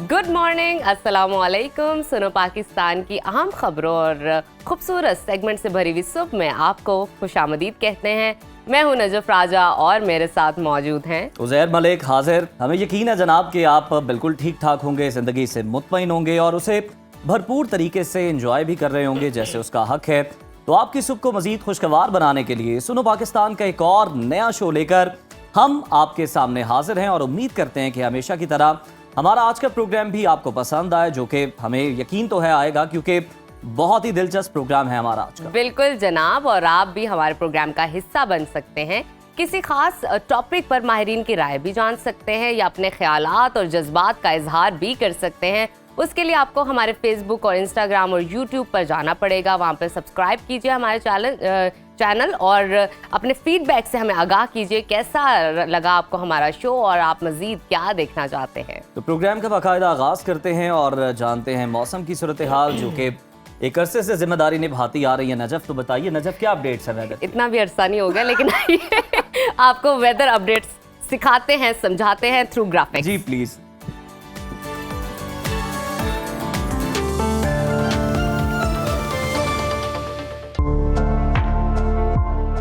Good morning, अस्सलामुअलैकुम। सुनो पाकिस्तान की अहम खबरों और खूबसूरत सेगमेंट से भरी हुई सुबह में आपको खुशामदीद कहते हैं। मैं हूं नजफ राजा और मेरे साथ मौजूद हैं उज़ैर मलिक हाजिर। हमें यकीन है जनाब कि आप बिल्कुल ठीक ठाक होंगे, ज़िंदगी से मुतमईन होंगे और उसे भरपूर तरीके से एंजॉय भी कर रहे होंगे जैसे उसका हक है। तो आपकी सुबह को मजीद खुशगवार बनाने के लिए सुनो पाकिस्तान का एक और नया शो लेकर हम आपके सामने हाजिर हैं और उम्मीद करते हैं कि हमेशा की तरह हमारा आज का प्रोग्राम भी आपको पसंद आए, जो कि हमें यकीन तो है आएगा क्योंकि बहुत ही दिलचस्प प्रोग्राम है हमारा आज का। बिल्कुल जनाब, और आप भी हमारे प्रोग्राम का हिस्सा बन सकते हैं। किसी खास टॉपिक पर माहिरीन की राय भी जान सकते हैं या अपने ख्यालात और जज्बात का इजहार भी कर सकते हैं। उसके लिए आपको हमारे फेसबुक और इंस्टाग्राम और यूट्यूब पर जाना पड़ेगा। वहाँ पर सब्सक्राइब कीजिए हमारे चैनल और अपने फीडबैक से हमें आगाह कीजिए कैसा लगा आपको हमारा शो और आप मजीद क्या देखना चाहते हैं। तो प्रोग्राम का बाकायदा आगाज करते हैं और जानते हैं मौसम की सूरत हाल, जो कि एक अरसे से जिम्मेदारी निभाती आ रही है। नजफ, तो बताइए नजफ, क्या अपडेट्स है वेदर? इतना भी अरसा नहीं हो गया, लेकिन आपको वेदर अपडेट्स सिखाते हैं, समझाते हैं थ्रू ग्राफिक्स। Ji please.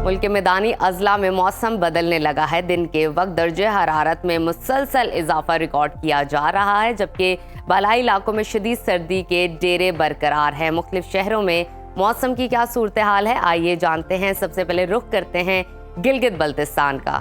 मुल्क के मैदानी अजला में मौसम बदलने लगा है। दिन के वक्त दर्जे हरारत में मुसलसल इजाफा रिकॉर्ड किया जा रहा है, जबकि बालाई इलाकों में शदीद सर्दी के डेरे बरकरार हैं। मुख्तलिफ शहरों में मौसम की क्या सूरत हाल है, आइए जानते हैं। सबसे पहले रुख करते हैं गिलगित बल्तिस्तान का,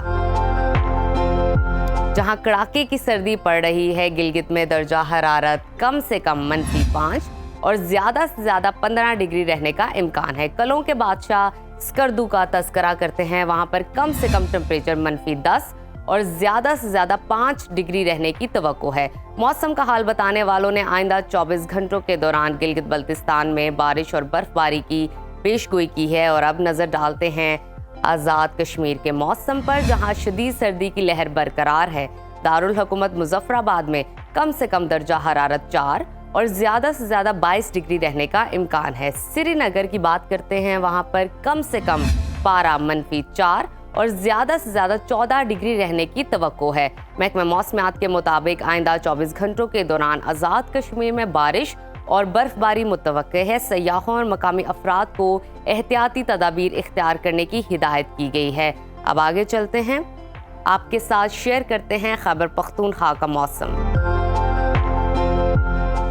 जहां कड़ाके की सर्दी पड़ रही है। गिलगित में दर्जा हरारत कम से कम -5 और ज्यादा से ज्यादा 15 डिग्री रहने का इम्कान है। कलों के बादशाह स्कर्दू का तस्करा करते हैं, वहां पर कम से कम टेम्परेचर -10 और ज्यादा से ज्यादा 5 डिग्री रहने की तवक्को है। मौसम का हाल बताने वालों ने आइंदा 24 घंटों के दौरान गिलगित बल्तिस्तान में बारिश और बर्फबारी की पेशगोई की है। और अब नजर डालते हैं आज़ाद कश्मीर के मौसम पर, जहां शदीद सर्दी की लहर बरकरार है। दारुल हुकूमत मुजफ्फराबाद में कम से कम दर्जा हरारत 4 और ज्यादा से ज्यादा 22 डिग्री रहने का इम्कान है। श्रीनगर की बात करते हैं, वहां पर कम से कम पारा -4 और ज्यादा से ज्यादा 14 डिग्री रहने की तवक्को है। महकमा मौसमियात के मुताबिक आइंदा 24 घंटों के दौरान आज़ाद कश्मीर में बारिश और बर्फबारी मुतवक्के है। सयाहों और मकामी अफराद को एहतियाती तदाबीर इख्तियार करने की हिदायत की गई है। अब आगे चलते हैं, आपके साथ शेयर करते हैं खैबर पख्तूनख्वा का मौसम,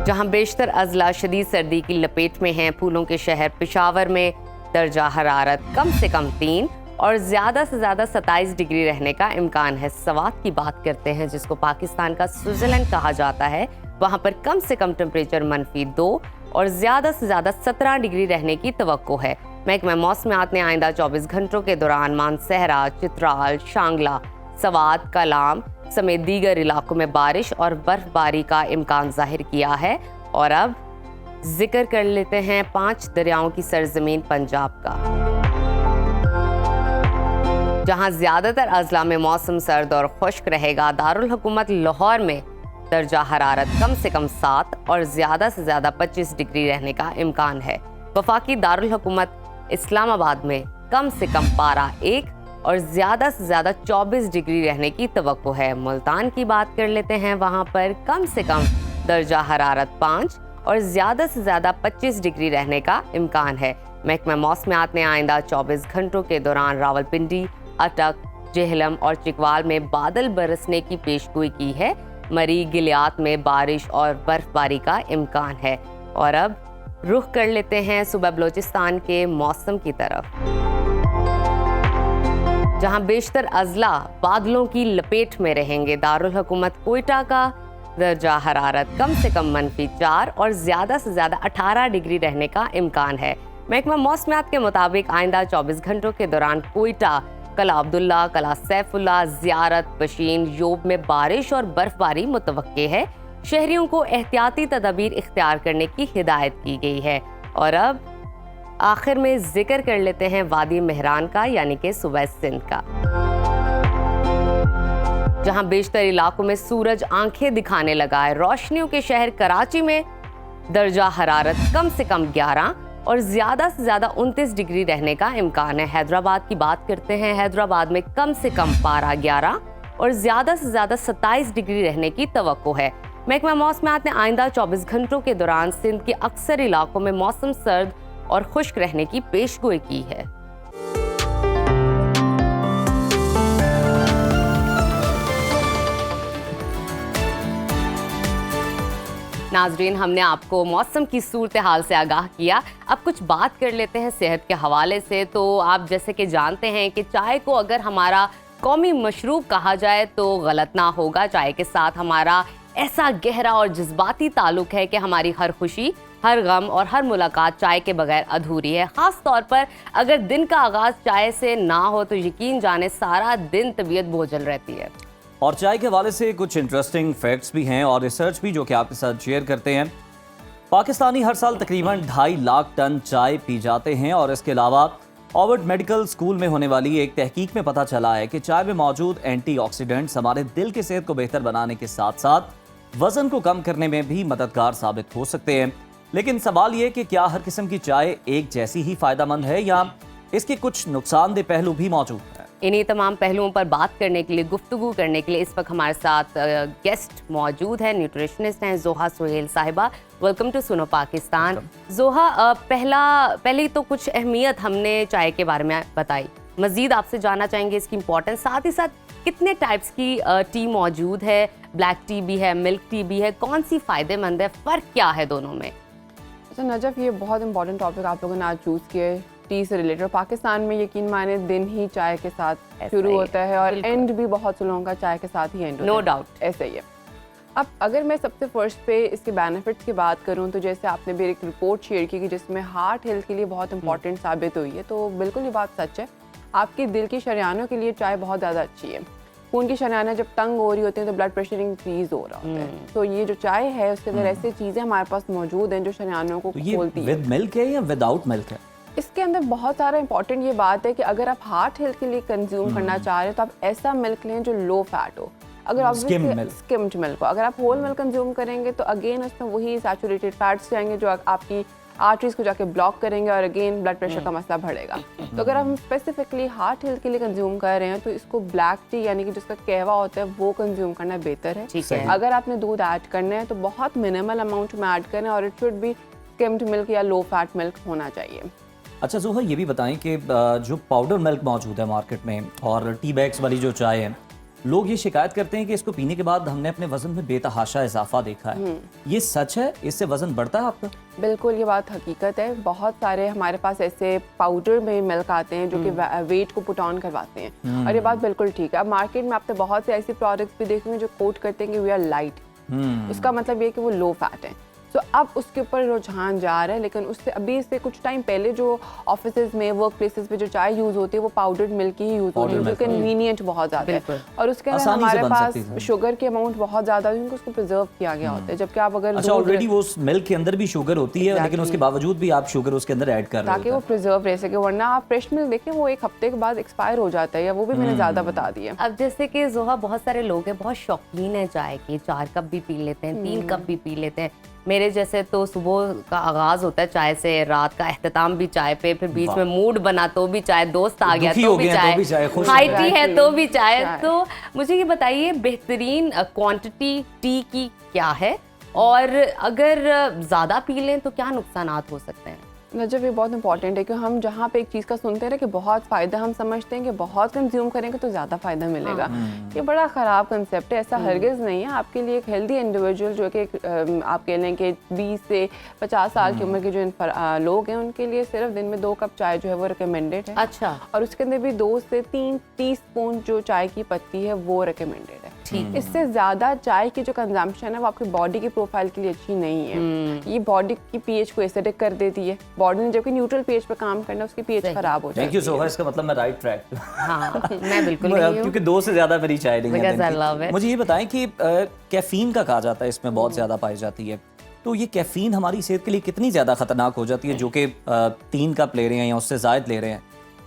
जहां बेशतर अजला शदीद सर्दी की लपेट में हैं। फूलों के शहर पेशावर में दर्जा हरारत कम से कम 3 और ज्यादा से ज्यादा 27 डिग्री रहने का इम्कान है। सवात की बात करते हैं, जिसको पाकिस्तान का स्विट्जरलैंड कहा जाता है, वहां पर कम से कम टेम्परेचर -2 और ज्यादा से ज्यादा 17 डिग्री रहने की तवक्को है। महकमा मौसमियात ने आइंदा 24 घंटों के दौरान मानसहरा, चित्राल, शांगला, सवात, कलाम समेत दीगर इलाकों में बारिश और बर्फबारी का इम्कान जाहिर किया है। और अब जिक्र कर लेते हैं 5 दरियाओं की सरजमीन पंजाब का, जहां ज्यादातर अजला में मौसम सर्द और खुश्क रहेगा। दारुल हुकूमत लाहौर में दर्जा हरारत कम से कम 7 और ज्यादा से ज्यादा 25 डिग्री रहने का इम्कान है। वफाकी दारुल हुकूमत इस्लामाबाद में कम से कम पारा 1 और ज्यादा से ज्यादा 24 डिग्री रहने की तवक्को है। मुल्तान की बात कर लेते हैं, वहां पर कम से कम दर्जा हरारत 5 और ज्यादा से ज्यादा 25 डिग्री रहने का इम्कान है। महकमा मौसमियात ने आइंदा 24 घंटों के दौरान रावलपिंडी, अटक, जेहलम और चिकवाल में बादल बरसने की पेशगोई की है। मरी गिलियात में बारिश और बर्फबारी का इम्कान है। और अब रुख कर लेते हैं सूबा बलोचिस्तान के मौसम की तरफ, जहां बेशतर अजला बादलों की लपेट में रहेंगे। दारुल हुकूमत कोयटा का दर्जा हरारत कम से कम -4 और ज्यादा से ज्यादा 18 डिग्री रहने का इम्कान है। महकमा मौसमियात के मुताबिक आइंदा 24 घंटों के दौरान कोयटा, कला अब्दुल्ला, कला सैफुल्ला, ज़ियारत, बशीन, योब में बारिश और बर्फबारी मुतवक्के है। शहरियों को एहतियाती तदाबीर इख्तियार करने की हिदायत की गई है। और अब आखिर में जिक्र कर लेते हैं वादी मेहरान का, यानी कि सूबा सिंध का, जहां बेशतर इलाकों में सूरज आंखें दिखाने लगा है। रोशनियों के शहर कराची में दर्जा हरारत कम से कम 11 और ज्यादा से ज्यादा 29 डिग्री रहने का इम्कान है। हैदराबाद की बात करते हैं, हैदराबाद में कम से कम पारा 11 और ज्यादा से ज्यादा 27 डिग्री रहने की तवक्को है। महकमा मौसमियात ने आइंदा 24 घंटों के दौरान सिंध के अक्सर इलाकों में मौसम सर्द और खुश्क रहने की पेशगोई की है। नाजरीन, हमने आपको मौसम की सूरत हाल से आगाह किया। अब कुछ बात कर लेते हैं सेहत के हवाले से। तो आप जैसे कि जानते हैं कि चाय को अगर हमारा कौमी मशरूब कहा जाए तो गलत ना होगा। चाय के साथ हमारा ऐसा गहरा और जज्बाती ताल्लुक है कि हमारी हर खुशी, हर गम और हर मुलाकात चाय के बगैर अधूरी है। ख़ास तौर पर अगर दिन का आगाज़ चाय से ना हो तो यकीन जाने सारा दिन तबीयत बोझल रहती है। और चाय के हवाले से कुछ इंटरेस्टिंग फैक्ट्स भी हैं और रिसर्च भी जो कि आपके साथ शेयर करते हैं। पाकिस्तानी हर साल तकरीबन 2.5 लाख टन चाय पी जाते हैं और इसके अलावा हार्वर्ड मेडिकल स्कूल में होने वाली एक तहकीक में पता चला है कि चाय में मौजूद एंटीऑक्सीडेंट्स हमारे दिल की सेहत को बेहतर बनाने के साथ साथ वजन को कम करने में भी मददगार साबित हो सकते हैं। लेकिन सवाल ये कि क्या हर किस्म की चाय एक जैसी ही फायदेमंद है या इसके कुछ नुकसानदेह पहलू भी मौजूद हैं? इन्हीं तमाम पहलुओं पर बात करने के लिए, गुफ्तगू करने के लिए इस वक्त हमारे साथ गेस्ट मौजूद है। न्यूट्रिशनिस्ट हैं जोहा सुहेल साहिबा। वेलकम टू सुनो पाकिस्तान। जोहा, पहले तो कुछ अहमियत हमने चाय के बारे में बताई, मजीद आपसे जानना चाहेंगे इसकी इंपॉर्टेंस, साथ ही साथ कितने टाइप्स की टी मौजूद है, ब्लैक टी भी है, मिल्क टी भी है, कौन सी फ़ायदेमंद है, फ़र्क क्या है दोनों में? अच्छा नजफ, ये बहुत इंपॉर्टेंट टॉपिक आप लोगों ने आज चूज़ किया है, टी से रिलेटेड। पाकिस्तान में यकीन माने दिन ही चाय के साथ शुरू होता है और एंड भी बहुत से लोगों का चाय के साथ ही एंड होता है। नो डाउट, ऐसा ही है। अब अगर मैं सबसे फर्स्ट पे इसके बेनिफिट्स की बात करूं तो जैसे आपने भी एक रिपोर्ट शेयर की कि जिसमें हार्ट हेल्थ के लिए बहुत इंपॉर्टेंट साबित हुई है, तो बिल्कुल ये बात सच है। आपके दिल की शरियानों के लिए चाय बहुत ज़्यादा अच्छी है। खून की शरियानें जब तंग हो रही होती हैं तो ब्लड प्रेशर इंक्रीज हो रहा होता है। तो ये जो चाय है उसके अंदर ऐसी चीज़ें हमारे पास मौजूद हैं जो शरियानों को खोलती है। विद मिल्क है या विदाउट मिल्क है? इसके अंदर बहुत सारा इंपॉर्टेंट ये बात है कि अगर आप हार्ट हेल्थ के लिए कंज्यूम करना चाह रहे हो तो आप ऐसा मिल्क लें जो लो फैट हो। अगर ऑब्वियसली स्किम्ड मिल्क हो, अगर आप होल मिल्क कंज्यूम करेंगे तो अगेन उसमें वही सैचुरेटेड फैट्स जाएंगे जो आपकी आर्टरीज को जाके ब्लॉक करेंगे और अगेन ब्लड प्रेशर का मसला बढ़ेगा। तो अगर हम स्पेसिफिकली हार्ट हेल्थ के लिए कंज्यूम कर रहे हैं तो इसको ब्लैक टी यानी कि जिसका कहवा होता है वो कंज्यूम करना बेहतर है। ठीक है। अगर आपने दूध ऐड करना है तो बहुत मिनिमल अमाउंट में ऐड करें और it should be skimmed milk या लो फैट मिल्क होना चाहिए। अच्छा जोहा, ये भी बताएं कि जो पाउडर मिल्क मौजूद है मार्केट में और टी बैग्स वाली जो चाय है, लोग ये शिकायत करते हैं कि इसको पीने के बाद हमने अपने वजन में बेतहाशा इजाफा देखा है। ये सच है? इससे वजन बढ़ता है आपका? बिल्कुल, ये बात हकीकत है। बहुत सारे हमारे पास ऐसे पाउडर में मिल्क आते हैं जो कि वेट को पुट ऑन करवाते हैं और ये बात बिल्कुल ठीक है। अब मार्केट में आपने बहुत से ऐसे प्रोडक्ट्स भी देखेंगे जो कोट करते हैं कि वी आर लाइट, उसका मतलब ये कि वो लो फैट है। तो अब उसके ऊपर रुझान जा रहा है, लेकिन उससे अभी से कुछ टाइम पहले जो ऑफिसेज में, वर्क प्लेसेस पे जो चाय यूज़ होती है वो पाउडर्ड मिल्क ही यूज़ होती है जो कन्वीनियंट बहुत ज़्यादा है और उसके अंदर हमारे पास शुगर की अमाउंट बहुत ज़्यादा है क्योंकि उसको प्रिजर्व किया गया होता है। जबकि आप अगर अच्छा ऑलरेडी वो मिल्क के अंदर भी शुगर होती है लेकिन उसके बावजूद भी आप शुगर उसके अंदर ऐड कर रहे हो ताकि वो प्रिजर्व रह सके, वरना आप फ्रेश मिल्क देखें वो एक हफ्ते के बाद एक्सपायर हो जाता है, या वो भी मैंने ज़्यादा बता दिया। अब जैसे कि जोहा, बहुत सारे लोग हैं बहुत शौकीन है चाय के, 4 कप भी पी लेते हैं, 3 कप भी पी लेते हैं। मेरे जैसे तो सुबह का आगाज होता है चाय से, रात का एख्तिताम भी चाय पे, फिर बीच में मूड बना तो भी चाय, दोस्त आ गया तो भी चाय, हाई टी है तो भी चाय। तो मुझे ये बताइए बेहतरीन क्वांटिटी टी की क्या है और अगर ज़्यादा पी लें तो क्या नुकसानात हो सकते हैं? नजब, ये बहुत इंपॉर्टेंट है कि हम जहाँ पे एक चीज़ का सुनते हैं कि बहुत फ़ायदा, हम समझते हैं कि बहुत कंज्यूम करेंगे तो ज़्यादा फ़ायदा मिलेगा। ये बड़ा ख़राब कंसेप्ट है, ऐसा हरगिज़ नहीं है। आपके लिए एक हेल्दी इंडिविजुअल जो कि आप कह लें कि 20 से 50 साल की उम्र के जो लोग हैं उनके लिए सिर्फ दिन में 2 कप चाय जो है वो रिकमेंडेड है। अच्छा। और उसके अंदर भी 2 से 3 टीस्पून जो चाय की पत्ती है वो रिकमेंडेड है। इससे ज़्यादा चाय की जो कंजम्पशन है वो आपकी बॉडी की प्रोफाइल के लिए अच्छी नहीं है। ये बॉडी की पीएच को एसिडिक कर देती है। बॉडी ने जबकि न्यूट्रल पीएच पे काम करना, उसकी पीएच खराब हो जाती है। थैंक यू सोहा, इसका मतलब मैं राइट ट्रैक पे। हाँ, मैं बिल्कुल नहीं हूं क्योंकि 2 से ज्यादा मेरी चाय नहीं है। मुझे ये बताएं कि कैफीन का कहा जाता है इसमें बहुत ज्यादा पाई जाती है, तो ये कैफीन हमारी सेहत के लिए कितनी ज्यादा खतरनाक हो जाती है जो कि 3 कप ले रहे हैं या उससे ज्यादा ले रहे हैं?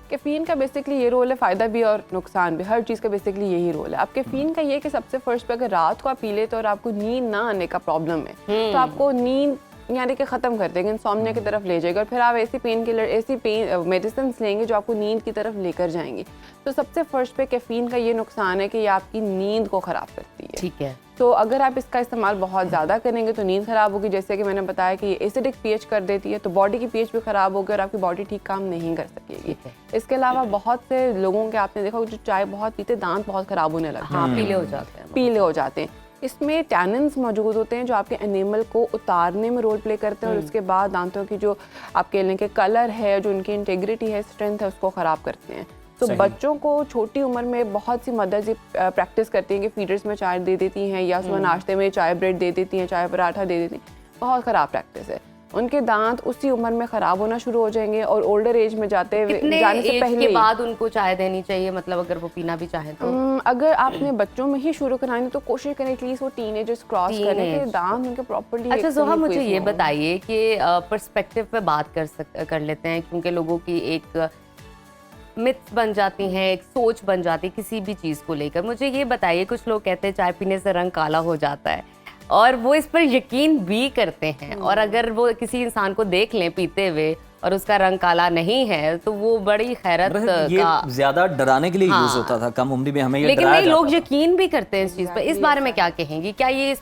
कैफीन का बेसिकली ये रोल है, फ़ायदा भी और नुकसान भी, हर चीज़ का बेसिकली यही रोल है। अब कैफीन का ये कि सबसे फर्स्ट पे अगर रात को आप पी लेते और आपको नींद ना आने का प्रॉब्लम है तो आपको नींद यानी कि ख़त्म कर देगा, इंसोम्निया की तरफ ले जाएगा और फिर आप ऐसी पेन किलर, ऐसी पेन मेडिसिन लेंगे जो आपको नींद की तरफ लेकर जाएंगी। तो सबसे फर्स्ट पे कैफीन का ये नुकसान है कि ये आपकी नींद को ख़राब करती है। ठीक है। तो अगर आप इसका इस्तेमाल बहुत ज़्यादा करेंगे तो नींद ख़राब होगी, जैसे कि मैंने बताया कि ये एसिडिक पीएच कर देती है, तो बॉडी की पीएच भी ख़राब होगी और आपकी बॉडी ठीक काम नहीं कर सकेगी। इसके अलावा बहुत से लोगों के आपने देखा जो चाय बहुत पीते, दांत बहुत ख़राब होने लगते हैं। हाँ, पीले हो जाते हैं। पीले हो जाते हैं। इसमें टैनिन्स मौजूद होते हैं जो आपके एनिमल को उतारने में रोल प्ले करते हैं और उसके बाद दांतों की जो आपके इनके कलर है, जो उनकी इंटेग्रिटी है, स्ट्रेंथ है, उसको ख़राब करते हैं। तो बच्चों को छोटी उम्र में बहुत सी मदर्स प्रैक्टिस करती हैं कि फीडर्स में चाय दे देती हैं या सुबह नाश्ते में चाय ब्रेड दे देती हैं, चाय पराठा दे देती हैं। बहुत ख़राब प्रैक्टिस है। उनके दांत उसी उम्र में ख़राब होना शुरू हो जाएंगे और ओल्डर एज में जाने से पहले के बाद उनको चाय देनी चाहिए, मतलब अगर वो पीना भी चाहें तो? अगर आपने बच्चों में ही शुरू करानी तो कोशिश करें एटलीस्ट वो टीनेजर्स क्रॉस करें कि दांत उनके प्रॉपर्ली। अच्छा जोहा, मुझे ये बताइए कि पर्सपेक्टिव पे बात कर लेते हैं, क्योंकि लोगों की एक मिथ बन जाती हैं, एक सोच बन जाती है किसी भी चीज़ को लेकर। मुझे ये बताइए, कुछ लोग कहते हैं चाय पीने से रंग काला हो जाता है और वो इस पर यकीन भी करते हैं, और अगर वो किसी इंसान को देख लें पीते हुए और उसका रंग काला नहीं है तो वो बड़ी खैरत ये ज्यादा डराने के लिए यूज होता था कम उम्र में, हमें ये लेकिन नहीं, लोग यकीन भी करते हैं इस चीज़ पर। इस बारे में क्या कहेंगी? क्या ये इस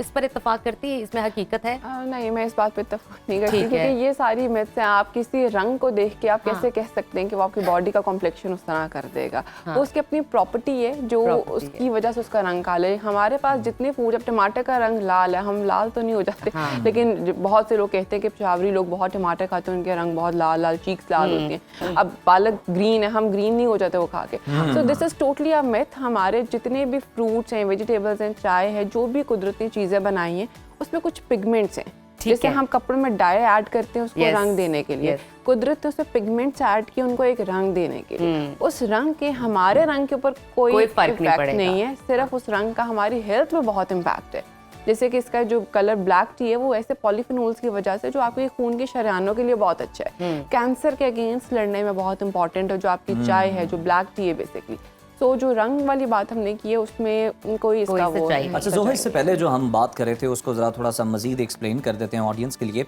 पर इत्तेफाक करती है, इसमें हकीकत है? नहीं, मैं इस बात पे इत्तेफाक नहीं करती, क्योंकि ये सारी मिथ्स हैं। आप किसी रंग को देख के आप कैसे कह सकते हैं कि वो आपकी बॉडी का कॉम्प्लेक्शन उस तरह कर देगा? वो उसकी अपनी प्रॉपर्टी है जो उसकी वजह से उसका रंग काला है। हमारे पास जितने फूड, अब टमाटर का रंग लाल है, हम लाल तो नहीं हो जाते, लेकिन बहुत से लोग कहते हैं कि पेशावरी लोग बहुत टमाटर खाते हैं, उनके रंग बहुत लाल लाल, चीक्स लाल होती हैं। अब पालक ग्रीन है, हम ग्रीन नहीं हो जाते वो खा के। So this is totally a myth. हमारे जितने भी फ्रूट्स हैं, वेजिटेबल्स हैं, चाय है, जो भी कुदरती चीजें बनाई हैं, उसमें कुछ पिगमेंट्स हैं। जैसे हम कपड़ों में डाई ऐड करते हैं उसको रंग देने के लिए, कुदरत ने उसमें पिगमेंट्स ऐड किए उनको एक रंग देने के लिए। उस रंग के हमारे रंग के ऊपर कोई इफेक्ट नहीं है, सिर्फ उस रंग का हमारी हेल्थ में बहुत इम्पैक्ट है। जैसे कि इसका जो कलर ब्लैक टी है वो ऐसे पॉलीफिनोल्स की वजह से जो आपके खून के शरियानों के लिए बहुत अच्छा है, कैंसर के अगेंस्ट लड़ने में बहुत इंपॉर्टेंट है। जो आपकी चाय है, जो ब्लैक टी है बेसिकली, तो जो रंग वाली बात हमने की है उसमें कोई इसका वो नहीं। अच्छा जोहा, इससे पहले जो हम बात कर रहे थे उसको जरा थोड़ा सा मजीद एक्सप्लेन कर देते हैं ऑडियंस के लिए।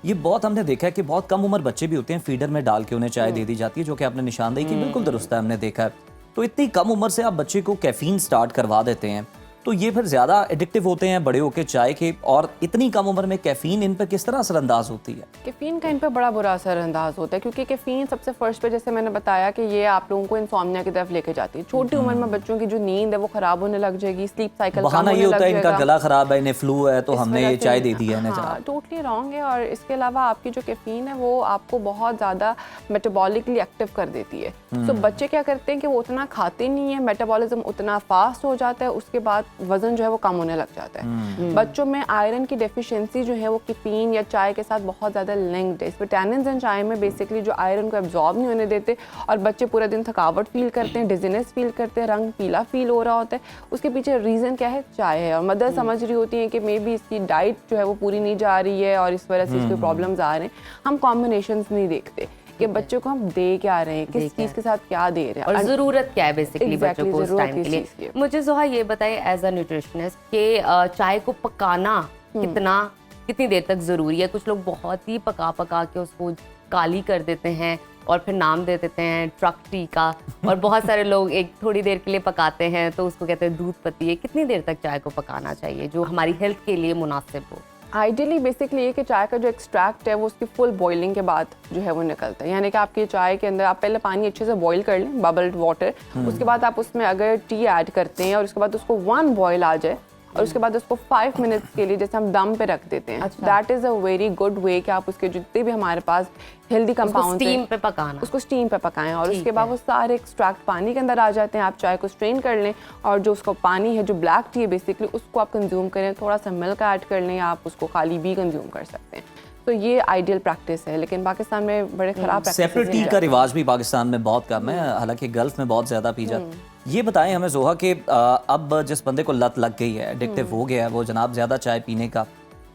ये बहुत हमने देखा है कि बहुत कम उम्र बच्चे भी होते हैं, फीडर में डाल के उन्हें चाय दे दी जाती है, जो कि आपने निशानदेही की बिल्कुल दुरुस्त है, हमने देखा है। तो इतनी कम उम्र से आप बच्चे को कैफीन स्टार्ट करवा देते हैं, तो ये फिर ज़्यादा एडिक्टिव होते हैं बड़े होकर चाय के, और इतनी कम उम्र में कैफीन इन पर किस तरह असरअंदाज होती है? कैफीन का इन पर बड़ा बुरा असरअंदाज होता है, क्योंकि कैफीन सबसे फर्स्ट पे, जैसे मैंने बताया कि ये आप लोगों को इंसोम्निया की तरफ लेके जाती है। छोटी उम्र में बच्चों की जो नींद है वो खराब होने लग जाएगी, स्लीप साइकिल बहाना ये होता है इनका गला खराब है, इन्हें फ्लू है, तो हमने ये चाय दे दी है। टोटली रॉन्ग है। और इसके अलावा आपकी जो कैफीन है वो आपको बहुत ज़्यादा मेटाबॉलिकली एक्टिव कर देती है। तो बच्चे क्या करते हैं कि वो उतना खाते नहीं है, मेटाबॉलिज्म उतना फास्ट हो जाता है, उसके बाद वजन जो है वो कम होने लग जाता है। बच्चों में आयरन की डेफिशिएंसी जो है वो कैफीन या चाय के साथ बहुत ज़्यादा लिंक्ड है। इस पर टैनिन्स एंड चाय में बेसिकली जो आयरन को एब्जॉर्ब नहीं होने देते और बच्चे पूरे दिन थकावट फील करते हैं, डिजीनेस फील करते हैं, रंग पीला फील हो रहा होता है। उसके पीछे रीज़न क्या है? चाय है। और मदर समझ रही होती है कि मे बी इसकी डाइट जो है वो पूरी नहीं जा रही है और इस वजह से इसके प्रॉब्लम्स आ रहे हैं। हम कॉम्बिनेशंस नहीं देखते कि बच्चों को हम दे क्या रहे हैं, किस चीज़ के साथ क्या दे रहे हैं और ज़रूरत क्या है बेसिकली बच्चों को उस टाइम के लिए। मुझे जोहा ये बताइए एज अ न्यूट्रिशनिस्ट कि चाय को पकाना कितनी देर तक ज़रूरी है? कुछ लोग बहुत ही पका के उसको काली कर देते हैं और फिर नाम दे देते हैं ट्रक टी का, और बहुत सारे लोग एक थोड़ी देर के लिए पकाते हैं तो उसको कहते हैं दूध पत्ती। कितनी देर तक चाय को पकाना चाहिए जो हमारी हेल्थ के लिए मुनासिब हो? आइडियली बेसिकली ये कि चाय का जो एक्सट्रैक्ट है वो उसकी फुल बॉइलिंग के बाद जो है वो निकलता है। यानी कि आपकी चाय के अंदर आप पहले पानी अच्छे से बॉईल कर लें, बबल्ड वाटर, उसके बाद आप उसमें अगर टी ऐड करते हैं और उसके बाद उसको 1 बॉयल आ जाए और उसके बाद उसको 5 मिनट्स के लिए जैसे हम दम पे रख देते हैं, that is a very good way कि आप उसके जितने भी हमारे पास हेल्दी कंपाउंड स्टीम पे पकाना, उसको स्टीम पे पकाएं और उसके बाद वो सारे एक्सट्रैक्ट पानी के अंदर आ जाते हैं। आप चाय को स्ट्रेन कर लें और जो उसका पानी है, जो ब्लैक टी है बेसिकली, उसको आप कंज्यूम करें। थोड़ा सा मिल्क ऐड कर लें, आप उसको खाली भी कंज्यूम कर सकते हैं। तो ये आइडियल प्रैक्टिस है, लेकिन पाकिस्तान में बड़े खराब सेपरेट टी का रिवाज भी पाकिस्तान में बहुत कम है, हालांकि गल्फ में बहुत ज़्यादा पी जाता है। ये बताएं हमें जोहा कि अब जिस बंदे को लत लग गई है, एडिक्टिव हो गया है वो जनाब ज़्यादा चाय पीने का,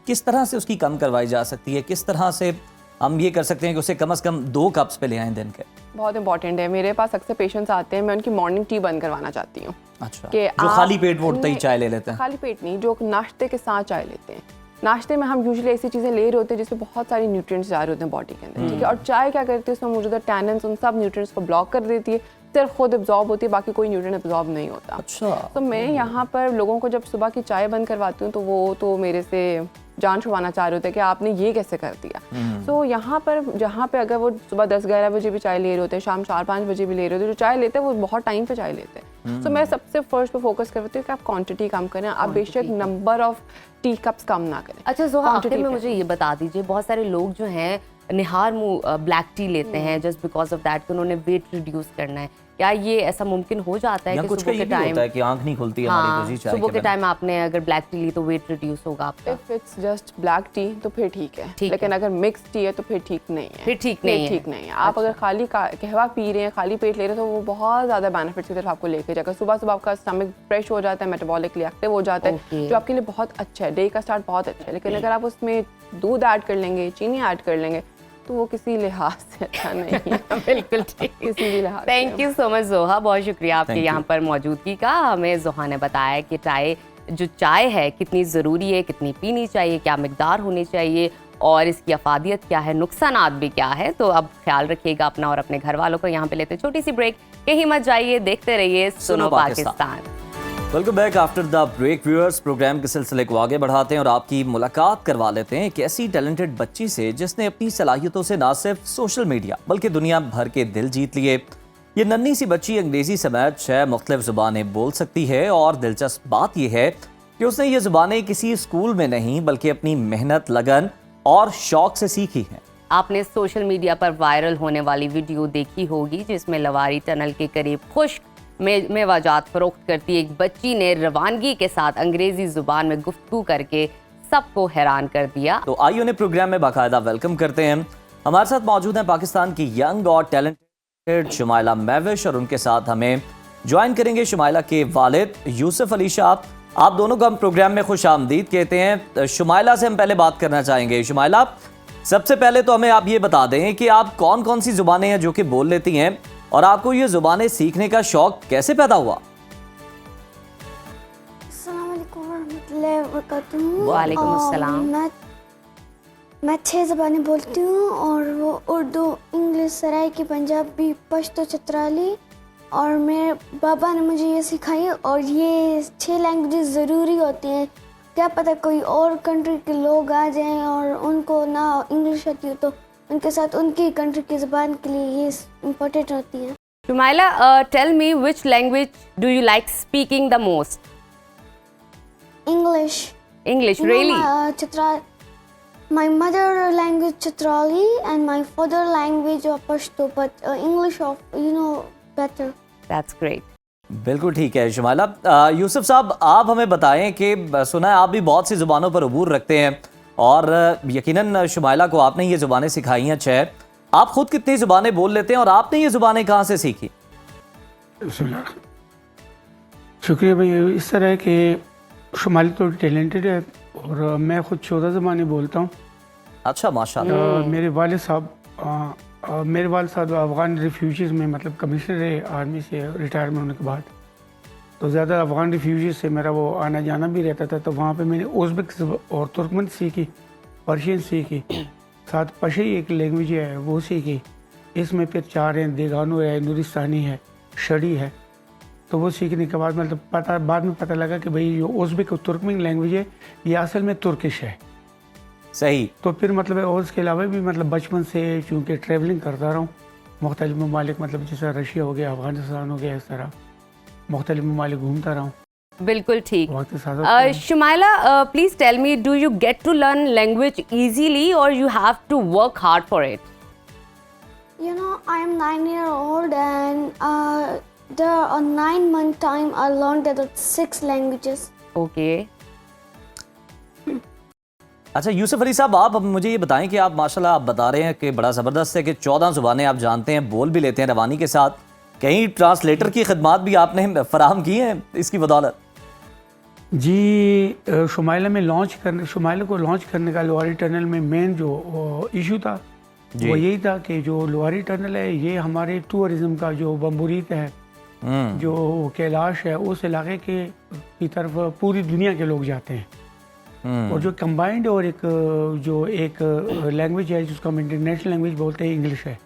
किस तरह से उसकी कम करवाई जा सकती है? किस तरह से हम ये कर सकते हैं कि उसे कम से कम 2 कप्स पे ले आएं दिन के? बहुत इंपॉर्टेंट है। मेरे पास अक्सर पेशेंट्स आते हैं, मैं उनकी मॉर्निंग टी बंद करवाना चाहती हूँ। अच्छा, जो खाली पेट उठते ही चाय ले लेते हैं? खाली पेट नहीं, जो नाश्ते के साथ चाय लेते हैं। नाश्ते में हम यूजुअली ऐसी चीज़ें ले रहे होते हैं जिसमें बहुत सारी न्यूट्रिएंट्स जा रहे होते हैं बॉडी के अंदर, ठीक है। और चाय क्या करती है, उसमें मौजूदा टैनिन्स उन सब न्यूट्रिएंट्स को ब्लॉक कर देती है, सिर्फ खुद एब्जॉर्ब होती है, बाकी कोई न्यूट्रिएंट एब्जॉर्ब नहीं होता। अच्छा। तो मैं यहाँ पर लोगों को जब सुबह की चाय बंद करवाती हूँ तो वो तो मेरे से जान छुड़वाना चाह रहे होते हैं कि आपने ये कैसे कर दिया। तो यहाँ पर जहाँ पे अगर वो सुबह 10-11 बजे भी चाय ले रहे होते हैं, शाम 4-5 बजे भी ले रहे होते हैं, जो चाय लेते हैं वो बहुत टाइम पे चाय लेते हैं। तो मैं सबसे फर्स्ट पे फोकस करती हूँ कि आप क्वांटिटी कम करें, आप बेशक नंबर ऑफ टी कप्स कम ना करें। अच्छा जोहा, आखिर Quantity में पे। मुझे ये बता दीजिए, बहुत सारे लोग जो हैं निहार मुंह ब्लैक टी लेते हैं जस्ट बिकॉज ऑफ दैट कि उन्होंने वेट रिड्यूस करना है। क्या ये ऐसा मुमकिन हो जाता है या कि कुछ का सुबह ये के भी टाइम, होता है कि आंख नहीं खुलती हमारी हाँ, रोजी चाय सुबह के बिना। टाइम आपने अगर ब्लैक टी ली तो वेट रिड्यूस होगा आपका? If it's just black T तो फिर ठीक है, ठीक लेकिन है। अगर मिक्स टी है तो फिर ठीक नहीं है। फिर ठीक नहीं है। ठीक नहीं है। आप अगर खाली कहवा पी रहे हैं, खाली पेट ले रहे हैं, तो वो बहुत ज़्यादा बेनिफिट्स की तरफ आपको लेके जाएगा। सुबह सुबह आपका स्टमक फ्रेश हो जाता है, मेटाबॉलिकली एक्टिव हो जाता है, Okay. जो आपके लिए बहुत अच्छा है, डे का स्टार्ट बहुत अच्छा है। लेकिन अगर आप उसमें दूध ऐड कर लेंगे, चीनी ऐड कर लेंगे, तो वो किसी लिहाज से अच्छा नहीं है। बिल्कुल ठीक। किसी भी लिहाज से। थैंक यू सो मच जोहा, बहुत शुक्रिया आपके Thank you. यहाँ पर मौजूदगी का। हमें जोहा ने बताया कि चाय है कितनी ज़रूरी है, कितनी पीनी चाहिए, क्या मिकदार होनी चाहिए और इसकी अफादियत क्या है, नुकसानात भी क्या है। तो अब ख्याल रखिएगा अपना और अपने घर वालों को। यहाँ पे लेते छोटी सी ब्रेक, कहीं मत जाइए, देखते रहिए सुनो Pakistan. Welcome back after the break viewers. Programme के सिलसिले को आगे बढ़ाते हैं और आपकी मुलाकात करवा लेते हैं एक ऐसी टैलेंटेड बच्ची से जिसने अपनी सलाहियतों से ना सिर्फ सोशल मीडिया बल्कि दुनिया भर के दिल जीत लिए। ये नन्ही सी बच्ची अंग्रेजी समेत 6 मुख्तलिफ ज़ुबानें बोल सकती है और दिलचस्प बात यह है कि उसने ये ज़ुबानें किसी स्कूल में नहीं बल्कि अपनी मेहनत, लगन और शौक से सीखी हैं। आपने सोशल मीडिया पर वायरल होने वाली वीडियो देखी होगी जिसमें लवारी टनल के करीब खुश्क मेवाजात फरोख्त करती एक बच्ची ने रवानगी के साथ अंग्रेजी जुबान में गुफ्तगू करके सबको हैरान कर दिया। तो आइए उन्हें प्रोग्राम में बाकायदा वेलकम करते हैं। हमारे साथ मौजूद हैं पाकिस्तान की यंग और टैलेंटेड शुमाइला मैविश और उनके साथ हमें ज्वाइन करेंगे शुमाइला के वालिद यूसुफ अली शाह। आप दोनों को हम प्रोग्राम में खुश आमदीद कहते हैं। शुमाइला से हम पहले बात करना चाहेंगे। शुमाइला, सबसे पहले तो हमें आप ये बता दें कि आप कौन कौन सी जुबानें हैं जो कि बोल लेती हैं और आपको ये जुबानें सीखने का शौक कैसे पैदा हुआ? अस्सलाम वालेकुम रहमतुल्लाहि व बरकातुहू। वालेकुम और अस्सलाम। मैं 6 ज़बानें बोलती हूँ और वो उर्दू, इंग्लिश, सराइकी, पंजाबी, पश्तो, चतराली और मेरे पापा ने मुझे ये सिखाई। और ये 6 लैंग्वेजेस ज़रूरी होती हैं। क्या पता कोई और कंट्री के लोग आ जाएं और उनको ना इंग्लिश आती हो तो उनके साथ उनकी कंट्री की ज़बान के लिए ये इम्पोर्टेंट होती है। Shumaila, tell me which language do you like speaking the most? English. English, You know, really? my mother language Chitrali and my father language Pashto, but English better. That's great. बिल्कुल ठीक है शुमाइला। यूसुफ साहब, आप हमें बताएं कि सुना है आप भी बहुत सी ज़ुबानों पर अबूर रखते हैं और यकीनन शुमाइला को आपने ये ज़ुबानें सिखाई हैं 6। आप खुद कितनी ज़ुबानें बोल लेते हैं और आपने ये ज़ुबानें कहाँ से सीखी? शुक्रिया भाई। इस तरह है कि शुमाइला तो टैलेंटेड है और मैं खुद 14 ज़बानें बोलता हूँ। अच्छा, माशाल्लाह। मेरे वालिद साहब अफ़गान रिफ्यूजीज़ में मतलब कमिश्नर है आर्मी से रिटायरमेंट होने के बाद। तो ज़्यादा अफ़गान रिफ्यूजीज़ से मेरा वो आना जाना भी रहता था। तो वहाँ पे मैंने उज़्बेक और तुर्कमन सीखी, पर्शियन सीखी, साथ पशी एक लैंग्वेज है वो सीखी। इसमें फिर 4 हैं, देगानो है, नूरिस्तानी है, शड़ी है। तो वो सीखने के बाद मतलब बाद में पता लगा कि भाई जो उज़्बेक और तुर्कमन लैंग्वेज है ये असल में तुर्किश है। सही। तो फिर मतलब और उसके अलावा भी मतलब बचपन से चूँकि ट्रैवलिंग करता रहा हूँ मुख्तलिफ ममालिक, मतलब जैसे रशिया हो गया, अफ़गानिस्तान हो गया, इस तरह मुख्तलिफ ममालिक घूमता रहा हूँ। बिल्कुल ठीक। वक्त के साथ Shumaila, please tell me, do you get to learn language easily और you have to work hard for it? You know, I am 9 years old and there are 9 month time I learned that 6 languages. Okay. अच्छा यूसुफ अली साहब, आप अब मुझे ये बताएं कि आप माशाल्लाह आप बता रहे हैं कि बड़ा ज़बरदस्त है कि 14 ज़ुबानें आप जानते हैं, बोल भी लेते हैं रवानी के साथ। कहीं ट्रांसलेटर की खिदमात भी आपने फराहम की हैं इसकी बदौलत? जी, शुमाइला को लॉन्च करने का लोहारी टनल में मेन जो इशू था वो यही था कि जो लोहारी टनल है ये हमारे टूरिज़म का जो बम्बुरीत है, जो कैलाश है, उस इलाके की तरफ पूरी दुनिया के लोग जाते हैं। और जो कंबाइंड और एक लैंग्वेज है जिसको हम इंटरनेशनल लैंग्वेज बोलते हैं, इंग्लिश है।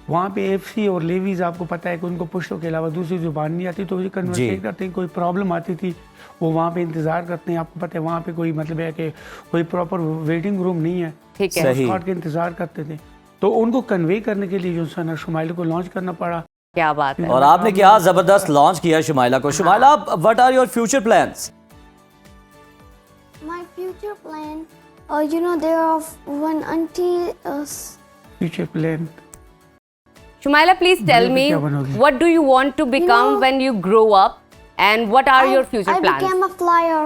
वहाँ पे एफसी और लेवीज आपको पता है कि उनको पुश्तो के अलावा दूसरी जुबान नहीं आती, तो वो कन्वर्सेट करते हैं। कोई प्रॉब्लम आती थी वो वहाँ पे इंतज़ार करते हैं। आपको पता है वहाँ पे कोई मतलब है कि कोई प्रॉपर वेटिंग रूम नहीं है, ठीक है। सही। स्पॉट के इंतज़ार करते थे। तो उनको कन्वे करने के लिए जो है ना शुमाइला को लॉन्च करना पड़ा। क्या बात है। और आपने क्या जबरदस्त लॉन्च किया शुमाइला को। Shumaila, what are your future plans? My future plan, you know, there are one auntie. Future plan Shumaila, please tell me, क्या बनोगी? what do you want to become know- when you grow up, and what are your future I plans? became a flyer.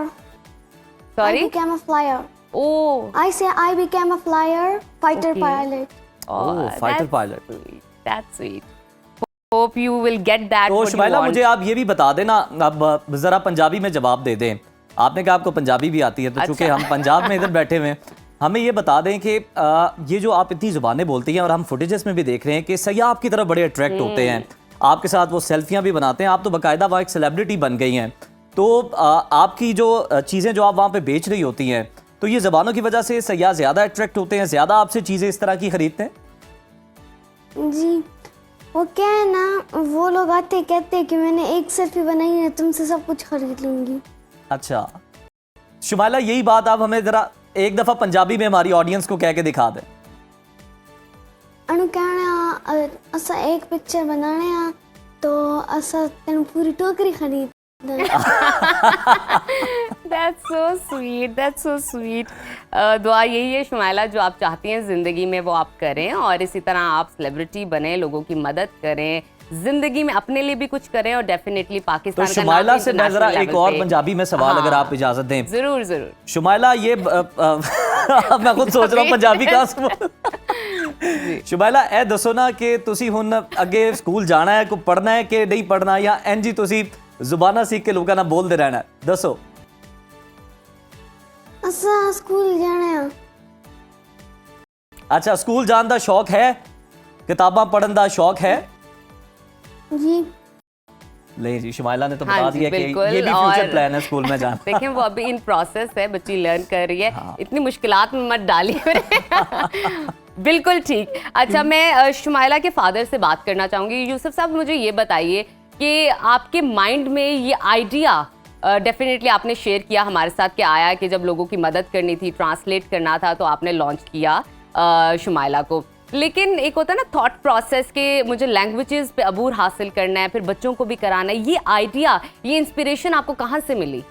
Sorry? I became a flyer. Oh, I say I became a flyer, fighter Okay. pilot. Oh, fighter that's pilot. sweet. That's sweet. Hope you will get that. तो what you Shumaila, want. मुझे आप ये भी बता देना, अब जरा पंजाबी में जवाब दे दें। आपने कहा आपको पंजाबी भी आती है, तो चूंकि हम पंजाब में इधर बैठे हुए हैं, हमें ये बता दें कि ये जो आप इतनी ज़ुबानें बोलती हैं, और हम फुटेजेस में भी देख रहे हैं कि सयाह आपकी तरफ बड़े अट्रैक्ट होते हैं, आपके साथ वो सेल्फियाँ भी बनाते हैं, आप तो बाकायदा वहाँ एक सेलिब्रिटी बन गई हैं। तो आपकी जो चीज़ें जो आप वहाँ पे बेच रही होती हैं, तो ये ज़बानों की वजह से सयाह ज़्यादा अट्रैक्ट होते हैं, ज़्यादा आपसे चीज़ें इस तरह की खरीदते हैं? जी, वो क्या है ना, वो लोग आते कहते हैं कि मैंने एक सेल्फी बनाई है, तुमसे सब कुछ खरीद लूंगी। अच्छा शुमाइला, यही बात आप हमें ज़रा एक दफ़ा पंजाबी में हमारी ऑडियंस को कह के दिखा दें। अनु कहना असा एक पिक्चर बनाने आ तो असा तेन पूरी टोकरी खरीद दें। That's so sweet. That's so sweet. दुआ यही है शुमाइला, जो आप चाहती हैं ज़िंदगी में वो आप करें, और इसी तरह आप सेलिब्रिटी बने, लोगों की मदद करें, ज़िंदगी में अपने लिए भी कुछ करें, और डेफिनेटली तो पाकिस्तान का नाम शुमाइला से मैं ज़रा international एक level और पे- पंजाबी में सवाल, हाँ, अगर आप इजाज़त दें। ज़रूर ज़रूर। शुमाइला, ये मैं खुद सोच रहा हूँ पंजाबी कहाँ से बोल। शुमाइला, ए दसो ना कि तुसी हुन अगे स्कूल जाना है, को पढ़ना है कि नहीं पढ़ना, या इंज ही तुसी जुबाना सीख के लोगों ना बोलते रहना है? दसो। असा स्कूल जाने आ। अच्छा, स्कूल जान दा शौक है, किताबां पढ़न दा शौक है? जी, नहीं जी, शुमाइला ने तो हाँ बता जी, दिया कि बिल्कुल, ये भी फ्यूचर और- प्लान है स्कूल में जाना। देखें, वो अभी इन प्रोसेस है, बच्ची लर्न कर रही है, इतनी मुश्किलात में मत डालिए। बिल्कुल ठीक। अच्छा, मैं शुमाइला के फादर से बात करना चाहूँगी। यूसुफ साहब, मुझे ये बताइए कि आपके माइंड में ये आइडिया डेफिनेटली आपने शेयर किया हमारे साथ, कि आया कि जब लोगों की मदद करनी थी, ट्रांसलेट करना था, तो आपने लॉन्च किया शुमाइला को। लेकिन एक होता है ना थॉट प्रोसेस के, मुझे लैंग्वेजेस पे अबूर हासिल करना है, फिर बच्चों को भी कराना है, ये आइडिया, ये इंस्पिरेशन आपको कहाँ से मिली?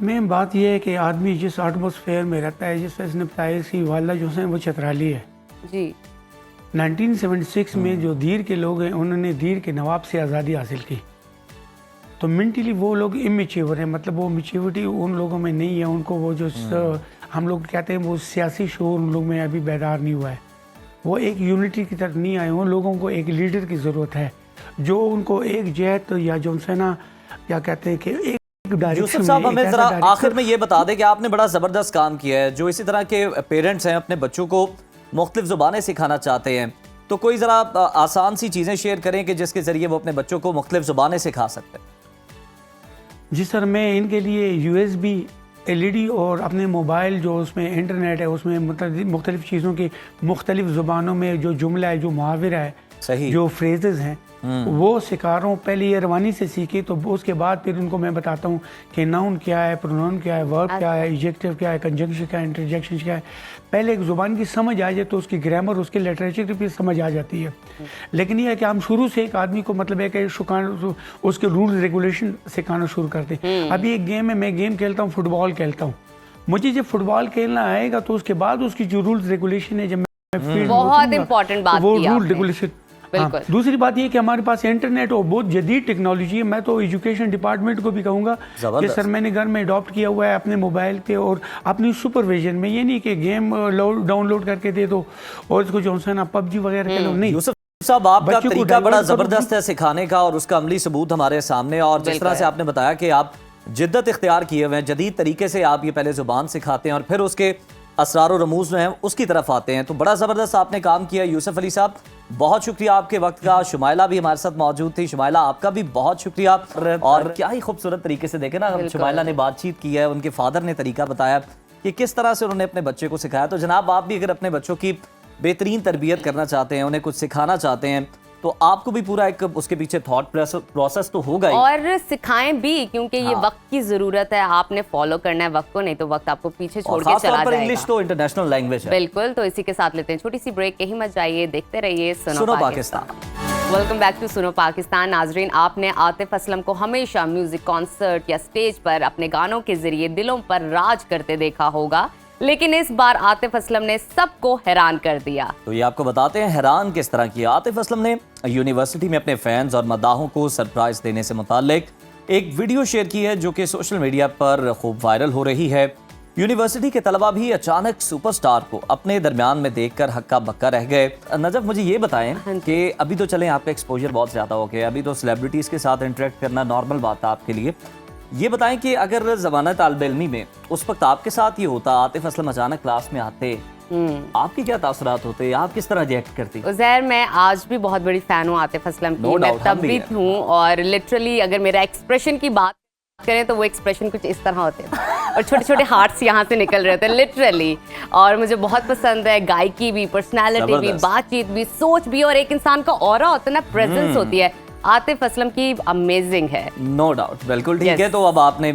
मेन बात यह है कि आदमी जिस एटमॉस्फेयर में रहता है, जिस इसने बताया, इसकी वाला जो है वो चतराली है। जी 1976 में जो दीर के लोग हैं, उन्होंने दीर के नवाब से आज़ादी हासिल की, तो मेंटली वो लोग इमेच्योर हैं, मतलब वो मेच्योरिटी उन लोगों में नहीं है। उनको वो जो हम लोग कहते हैं वो सियासी शोर उन लोग में अभी बैदार नहीं हुआ है। वो एक यूनिटी की तरफ नहीं आए। उन लोगों को एक लीडर की ज़रूरत है, जो उनको एक जहत या जो है ना, क्या कहते हैं कि एक डायरेक्शन यूसुफ साहब, में, हमें एक जरा ऐसा direction- आखिर में ये बता दें कि आपने बड़ा ज़बरदस्त काम किया है। जो इसी तरह के पेरेंट्स हैं, अपने बच्चों को मुख्तलिफ ज़ुबानें सिखाना चाहते हैं, तो कोई ज़रा आसान सी चीज़ें शेयर करें कि जिसके ज़रिए वो अपने बच्चों को मुख्तलिफ ज़ुबानें सिखा सकते हैं। जिस तरह मैं इनके लिए USB LED और अपने मोबाइल जो उसमें इंटरनेट है, उसमें मुख्तलिफ चीज़ों की मुख्तलिफ ज़ुबानों में जो जुमला है, जो मुहावरा है, सही। जो फ्रेजेस हैं, वो सिखा रहा हूँ। पहले ये रवानी से सीखी, तो उसके बाद फिर उनको मैं बताता हूँ कि नाउन क्या है, प्रोनाउन क्या है, वर्ब क्या है, एडजेक्टिव क्या है, कंजंक्शन क्या है, इंटरजेक्शन क्या है। पहले एक ज़ुबान की समझ आ जाए तो उसकी ग्रामर, उसकी लिटरेचर भी समझ आ जाती है। लेकिन ये है कि हम शुरू से एक आदमी को मतलब है कि उसके रूल्स रेगुलेशन सिखाना शुरू करते हैं। अभी एक गेम है, मैं गेम खेलता हूँ, फुटबॉल खेलता हूँ, मुझे जब फुटबॉल खेलना आएगा तो उसके बाद उसकी जो रूल्स रेगुलेशन है, जब मैं फील्ड में बहुत उतरूंगा, important बात वो की रूल आपने। रेगुलेशन। बिल्कुल। दूसरी बात ये कि हमारे पास इंटरनेट और बहुत जदीद टेक्नोलॉजी है। मैं तो एजुकेशन डिपार्टमेंट को भी कहूँगा कि सर मैंने घर में अडॉप्ट किया हुआ है अपने मोबाइल पे और अपनी सुपरविजन में। ये नहीं कि गेम डाउनलोड करके दे दो और इसको जो है ना PUBG वगैरह खेलो, नहीं। यूसुफ साहब, आपका बच्चों को तरीका बड़ा divert करो। ज़बरदस्त है सिखाने का, और उसका अमली सबूत हमारे सामने। और जिस तरह से आपने बताया कि आप जिद्दत इख्तियार किए हुए हैं, जदीद तरीके से आप ये पहले ज़ुबान सिखाते हैं और फिर उसके असरार और रमूज़ जो हैं उसकी तरफ आते हैं, तो बड़ा ज़बरदस्त आपने काम किया। यूसुफ अली साहब, बहुत शुक्रिया आपके वक्त का। शुमाइला भी हमारे साथ मौजूद थी। शुमाइला, आपका भी बहुत शुक्रिया। और क्या ही खूबसूरत तरीके से देखे ना, शुमाइला ने बातचीत की है, उनके फादर ने तरीका बताया कि किस तरह से उन्होंने अपने बच्चे को सिखाया। तो जनाब, आप भी अगर अपने बच्चों की बेहतरीन तरबियत करना चाहते हैं, उन्हें कुछ सिखाना चाहते हैं, तो आपको भी पूरा एक उसके पीछे थॉट प्रोसेस तो होगा ही। और सिखाएं भी, क्योंकि ये हाँ। वक्त की जरूरत है, आपने फॉलो करना है वक्त को, नहीं तो वक्त आपको पीछे छोड़ के चला जाएगा। इंग्लिश तो इंटरनेशनल लैंग्वेज है। बिल्कुल, तो इसी के साथ लेते हैं छोटी सी ब्रेक, कहीं मत जाइए, देखते रहिए सुनो पाकिस्तान। वेलकम बैक टू सुनो पाकिस्तान। नाजरीन, आपने आतिफ असलम को हमेशा म्यूजिक कॉन्सर्ट या स्टेज पर अपने गानों के जरिए दिलों पर राज करते देखा होगा, लेकिन इस बार आतिफ असलम ने सबको हैरान कर दिया। तो ये आपको बताते हैं हैरान किस तरह किया। आतिफ असलम ने यूनिवर्सिटी में अपने फैंस और मदाहों को सरप्राइज देने से मुताल्लिक एक वीडियो शेयर की है जो कि सोशल मीडिया पर खूब वायरल हो रही है। यूनिवर्सिटी के तलबा भी अचानक सुपरस्टार को अपने दरमियान में देखकर हक्का बक्का रह गए। नजफ, मुझे ये बताएं कि अभी तो चलें आपका एक्सपोजर बहुत ज़्यादा हो गया, अभी तो सेलिब्रिटीज़ के साथ इंटरेक्ट करना नॉर्मल बात है आपके लिए। ये बताएं कि अगर ज़माना तालिब इल्मी में उस वक्त आपके साथ ये होता, आतिफ असलम अचानक क्लास में आते, आपकी क्या तासुरात होते, आप किस तरह रिएक्ट करती? उज़ैर, मैं आज भी बहुत बड़ी फैन हूँ आतिफ असलम की, मैं तब भी हूँ, और लिटरली अगर मेरा एक्सप्रेशन की बात करें तो वो एक्सप्रेशन कुछ इस तरह होते हैं और छोटे छोटे हार्ट्स यहाँ से निकल रहे थे लिटरली। और मुझे बहुत पसंद है, गायकी भी, पर्सनालिटी भी, बातचीत भी, सोच भी, और एक इंसान का ऑरा होता है ना, प्रेजेंस होती है। आतिफ असलम की अमेजिंग है, नो डाउट, बिल्कुल ठीक है। तो अब आपने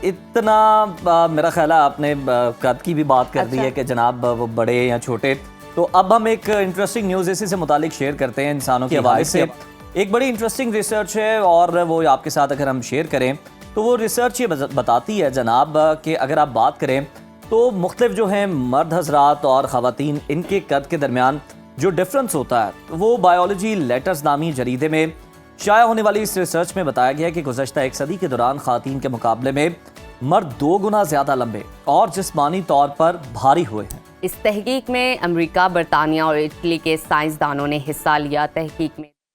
इतना मेरा ख्याल है आपने कद की भी बात कर दी है कि जनाब वो बड़े या छोटे। तो अब हम एक इंटरेस्टिंग न्यूज़ इसी से मुतालिक शेयर करते हैं इंसानों के हवाले से। एक बड़ी इंटरेस्टिंग रिसर्च है और वो आपके साथ अगर हम शेयर करें तो वो रिसर्च ये बताती है जनाब कि अगर आप बात करें तो मुख्तलिफ जो हैं मर्द हजरात और ख़वातीन, इनके कद के दरमियान जो डिफरेंस होता है वो बायोलॉजी लेटर्स नामी जरीदे में शाया होने वाली इस रिसर्च में बताया गया कि गुज़श्ता एक सदी के दौरान ख़वातीन के मुकाबले में मर्द 2 गुना ज़्यादा लंबे और जिस्मानी तौर पर भारी हुए हैं। इस तहकीक में अमेरिका, बरतानिया और इटली के साइंसदानों ने हिस्सा लिया। तहकीक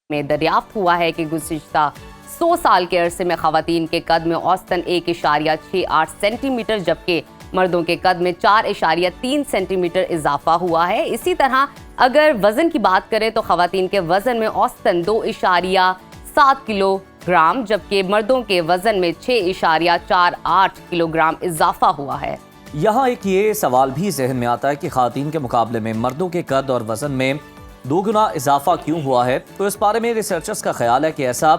में दरियाफ्त हुआ है कि गुज़िश्ता 100 साल के अरसे में ख़वातीन के कद में औसतन 1.68 सेंटीमीटर, जबकि मर्दों के कद में 4.3 सेंटीमीटर इजाफा हुआ है। इसी तरह अगर वज़न की बात करें तो ख़वातीन के वज़न में औसतन 2.7 किलोग्राम, जबकि मर्दों के वज़न में 6.48 किलोग्राम इजाफा हुआ है। यहाँ एक ये सवाल भी जहन में आता है कि ख़वातीन के मुकाबले में मर्दों के कद और वज़न में 2 गुना इजाफा क्यों हुआ है। तो इस बारे में रिसर्चर्स का ख्याल है कि ऐसा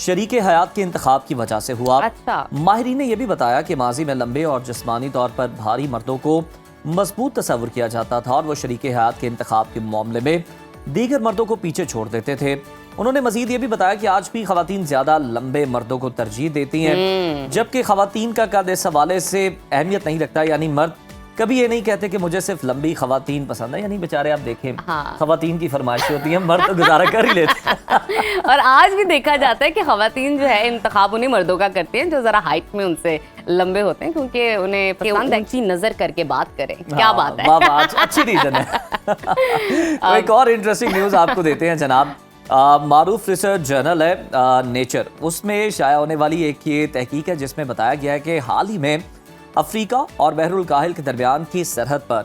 शरीके हयात के इंतखाब की वजह से हुआ। अच्छा। माहिरीन ने यह भी बताया कि माजी में लंबे और जिस्मानी तौर पर भारी मर्दों को मजबूत तस्वुर किया जाता था और वो शरीके हयात के इंतखाब के मामले में दीगर मर्दों को पीछे छोड़ देते थे। उन्होंने मजीद ये भी बताया कि आज भी ख़वातीन ज्यादा लंबे मर्दों को तरजीह देती हैं, जबकि ख़वातीन का कद इस हवाले से अहमियत नहीं रखता। यानी मर्द कभी ये नहीं कहते कि मुझे सिर्फ लंबी ख़वातीन पसंद है, यानी बेचारे आप देखें, हाँ। ख़वातीन की फरमाइश होती है, मर्द तो गुजारा कर ही लेते हैं। और आज भी देखा जाता है कि ख़वातीन जो है इंतखाब उन्हीं मर्दों का करती हैं जो ज़रा हाइट में उनसे लंबे होते हैं, क्योंकि उन्हें पसंद ऊंची नज़र करके बात करें। क्या बात है, वाह, अच्छी रीजन है। तो एक और इंटरेस्टिंग न्यूज़ आपको देते हैं जनाब। मारूफ रिसर्च जर्नल है नेचर, उसमें शाया होने वाली एक ये तहकीक है जिसमें बताया गया है कि हाल ही में अफ्रीका और बहरुल काहिल के दरमियान की सरहद पर